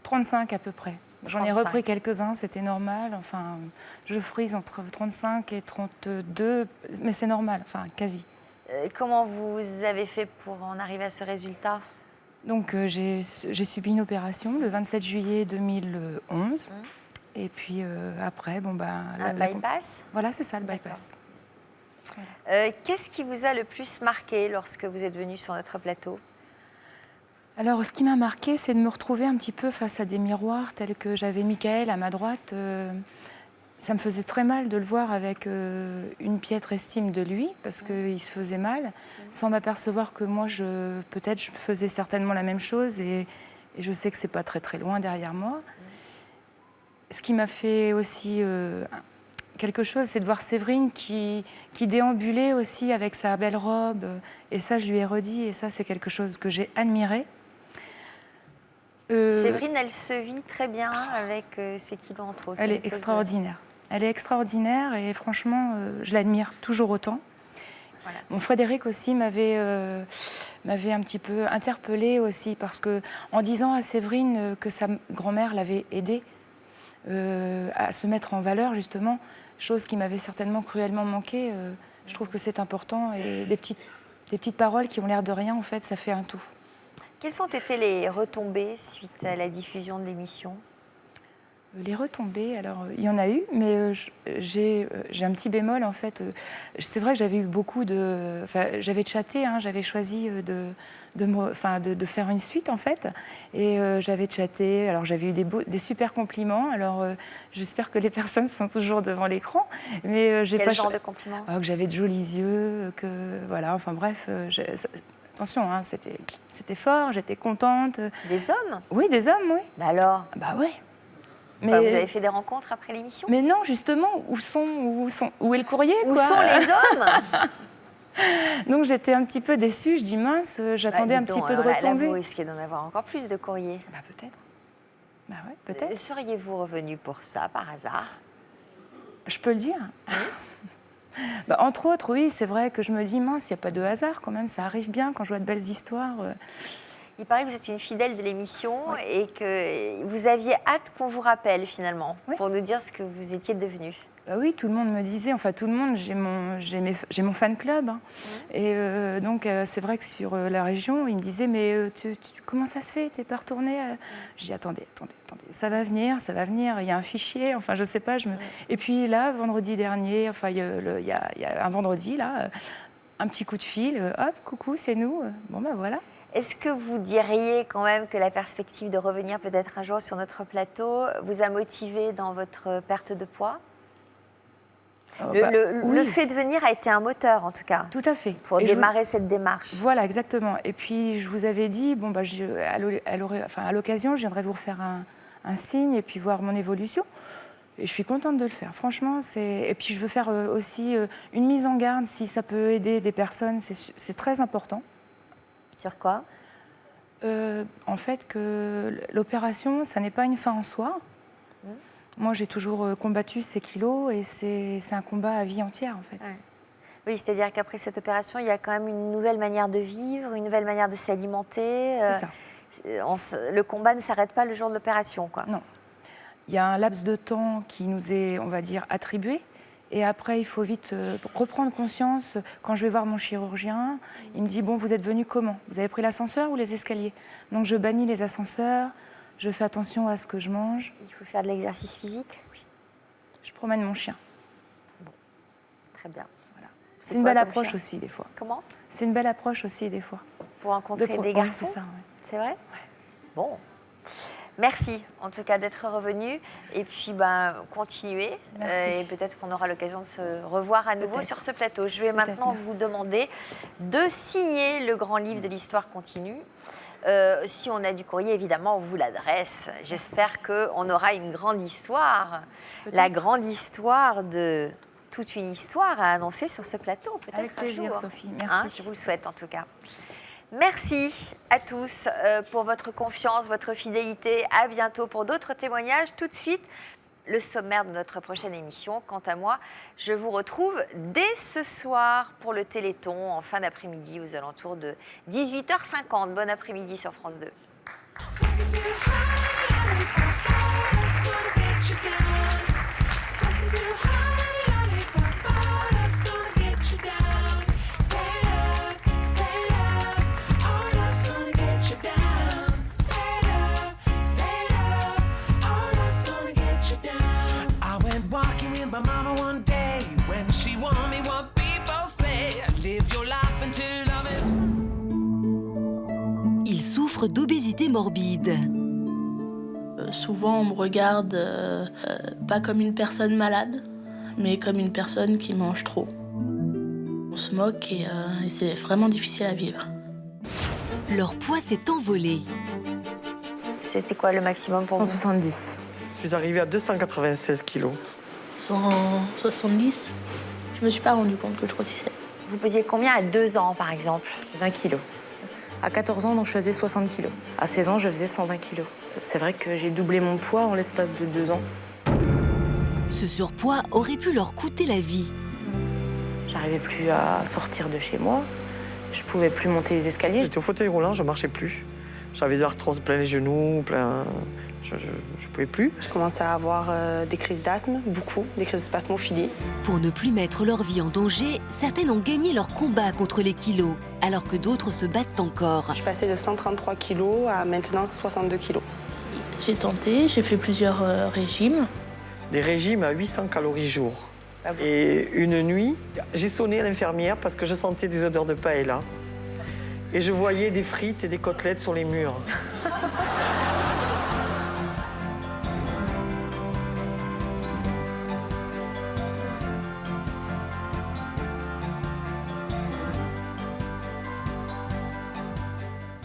35 à peu près. J'en ai 35. repris quelques-uns, c'était normal. Enfin, je frise entre 35 et 32, mais c'est normal, enfin quasi. Comment vous avez fait pour en arriver à ce résultat? Donc j'ai subi une opération le 27 juillet 2011. Et puis après, bon ben... Un bypass? Voilà, c'est ça, le bypass. Qu'est-ce qui vous a le plus marqué lorsque vous êtes venu sur notre plateau? Alors, ce qui m'a marqué, c'est de me retrouver un petit peu face à des miroirs tels que j'avais Michael à ma droite. Ça me faisait très mal de le voir avec une piètre estime de lui, parce qu'il se faisait mal, sans m'apercevoir que moi, peut-être, je faisais certainement la même chose, et je sais que c'est pas très très loin derrière moi. Ce qui m'a fait aussi quelque chose, c'est de voir Séverine qui déambulait aussi avec sa belle robe. Et ça, je lui ai redit, et ça, c'est quelque chose que j'ai admiré. Séverine, elle se vit très bien avec ses kilos en trop. Elle est extraordinaire. Elle est extraordinaire et franchement, je l'admire toujours autant. Voilà. Mon Frédéric aussi m'avait un petit peu interpellée aussi, parce que en disant à Séverine que sa grand-mère l'avait aidée à se mettre en valeur, justement, chose qui m'avait certainement cruellement manqué, Je trouve que c'est important et des petites paroles qui ont l'air de rien, en fait, ça fait un tout. Quelles ont été les retombées suite à la diffusion de l'émission ? Les retombées, alors il y en a eu, mais j'ai un petit bémol en fait. C'est vrai que j'avais eu beaucoup de... Enfin, j'avais chatté, hein, j'avais choisi de faire une suite en fait. Et j'avais chatté, alors j'avais eu des super compliments. Alors j'espère que les personnes sont toujours devant l'écran. Mais j'ai Quel genre de compliments ? Que j'avais de jolis yeux, que voilà, enfin bref... Attention, hein, c'était fort, j'étais contente. Des hommes ? Oui, des hommes, oui. Bah alors ? Bah oui. Mais... Vous avez fait des rencontres après l'émission ? Mais non, justement, où est le courrier, quoi ? Où sont les hommes ? Donc j'étais un petit peu déçue, je dis mince, j'attendais un petit peu de retombée. Là, vous risquez d'en avoir encore plus de courriers. Bah peut-être. Bah ouais, peut-être. Seriez-vous revenu pour ça, par hasard ? Je peux le dire. Bah, entre autres, oui, c'est vrai que je me dis mince, il n'y a pas de hasard quand même, ça arrive bien quand je vois de belles histoires. Il paraît que vous êtes une fidèle de l'émission et que vous aviez hâte qu'on vous rappelle finalement pour nous dire ce que vous étiez devenu. Bah oui, tout le monde me disait, enfin tout le monde, j'ai mon fan club. Hein. Et donc c'est vrai que sur la région, ils me disaient mais comment ça se fait, t'es pas retournée Je dis attendez, ça va venir, il y a un fichier, enfin je sais pas. Et puis là, vendredi dernier, enfin il y a un vendredi là, un petit coup de fil, hop, coucou, c'est nous. Bon ben voilà. Est-ce que vous diriez quand même que la perspective de revenir peut-être un jour sur notre plateau vous a motivé dans votre perte de poids ? Le fait de venir a été un moteur, en tout cas. Tout à fait. Pour démarrer cette démarche. Voilà, exactement. Et puis, je vous avais dit, bon, bah, à l'occasion, je viendrai vous refaire un signe et puis voir mon évolution. Et je suis contente de le faire. Franchement, et puis, je veux faire aussi une mise en garde, si ça peut aider des personnes, c'est très important. Sur quoi ? En fait, que l'opération, ça n'est pas une fin en soi. Moi, j'ai toujours combattu ces kilos et c'est un combat à vie entière, en fait. Ouais. Oui, c'est-à-dire qu'après cette opération, il y a quand même une nouvelle manière de vivre, une nouvelle manière de s'alimenter. C'est ça. Le combat ne s'arrête pas le jour de l'opération, quoi. Non. Il y a un laps de temps qui nous est, on va dire, attribué. Et après, il faut vite reprendre conscience. Quand je vais voir mon chirurgien, il me dit, bon, vous êtes venu comment ? Vous avez pris l'ascenseur ou les escaliers ? Donc, je bannis les ascenseurs. Je fais attention à ce que je mange. Il faut faire de l'exercice physique ? Oui. Je promène mon chien. Bon, très bien. Voilà. C'est une belle approche aussi, des fois. Comment ? C'est une belle approche aussi, des fois. Pour rencontrer des garçons ? C'est ça, ouais. C'est vrai ? Ouais. Bon. Merci, en tout cas, d'être revenu. Et puis, continuez. Et peut-être qu'on aura l'occasion de se revoir à nouveau sur ce plateau. Je vais maintenant vous demander de signer le grand livre de l'histoire continue. Si on a du courrier, évidemment, on vous l'adresse. J'espère qu'on aura une grande histoire. La grande histoire de toute une histoire à annoncer sur ce plateau, peut-être Avec plaisir, un jour. Sophie. Merci. Je vous le souhaite, en tout cas. Merci à tous pour votre confiance, votre fidélité. À bientôt pour d'autres témoignages. Tout de suite, le sommaire de notre prochaine émission. Quant à moi, je vous retrouve dès ce soir pour le Téléthon en fin d'après-midi aux alentours de 18h50. Bon après-midi sur France 2. My mama one day when she warned me what people say, live your life until love is. Il souffre d'obésité morbide. Souvent on me regarde pas comme une personne malade, mais comme une personne qui mange trop. On se moque et c'est vraiment difficile à vivre. Leur poids s'est envolé. C'était quoi le maximum pour 170. Je suis arrivée à 296 kilos. 170, je me suis pas rendu compte que je grossissais. Vous pesiez combien à 2 ans, par exemple ? 20 kilos. À 14 ans, donc, je faisais 60 kilos. À 16 ans, je faisais 120 kilos. C'est vrai que j'ai doublé mon poids en l'espace de 2 ans. Ce surpoids aurait pu leur coûter la vie. J'arrivais plus à sortir de chez moi. Je pouvais plus monter les escaliers. J'étais au fauteuil roulant, je marchais plus. J'avais de l'arthrose plein les genoux, plein Je ne pouvais plus. Je commençais à avoir des crises d'asthme, beaucoup, des crises de spasmophilie. Pour ne plus mettre leur vie en danger, certaines ont gagné leur combat contre les kilos, alors que d'autres se battent encore. Je suis passée de 133 kilos à maintenant 62 kilos. J'ai tenté, j'ai fait plusieurs régimes. Des régimes à 800 calories jour. Et une nuit, j'ai sonné à l'infirmière parce que je sentais des odeurs de paella. Et je voyais des frites et des côtelettes sur les murs.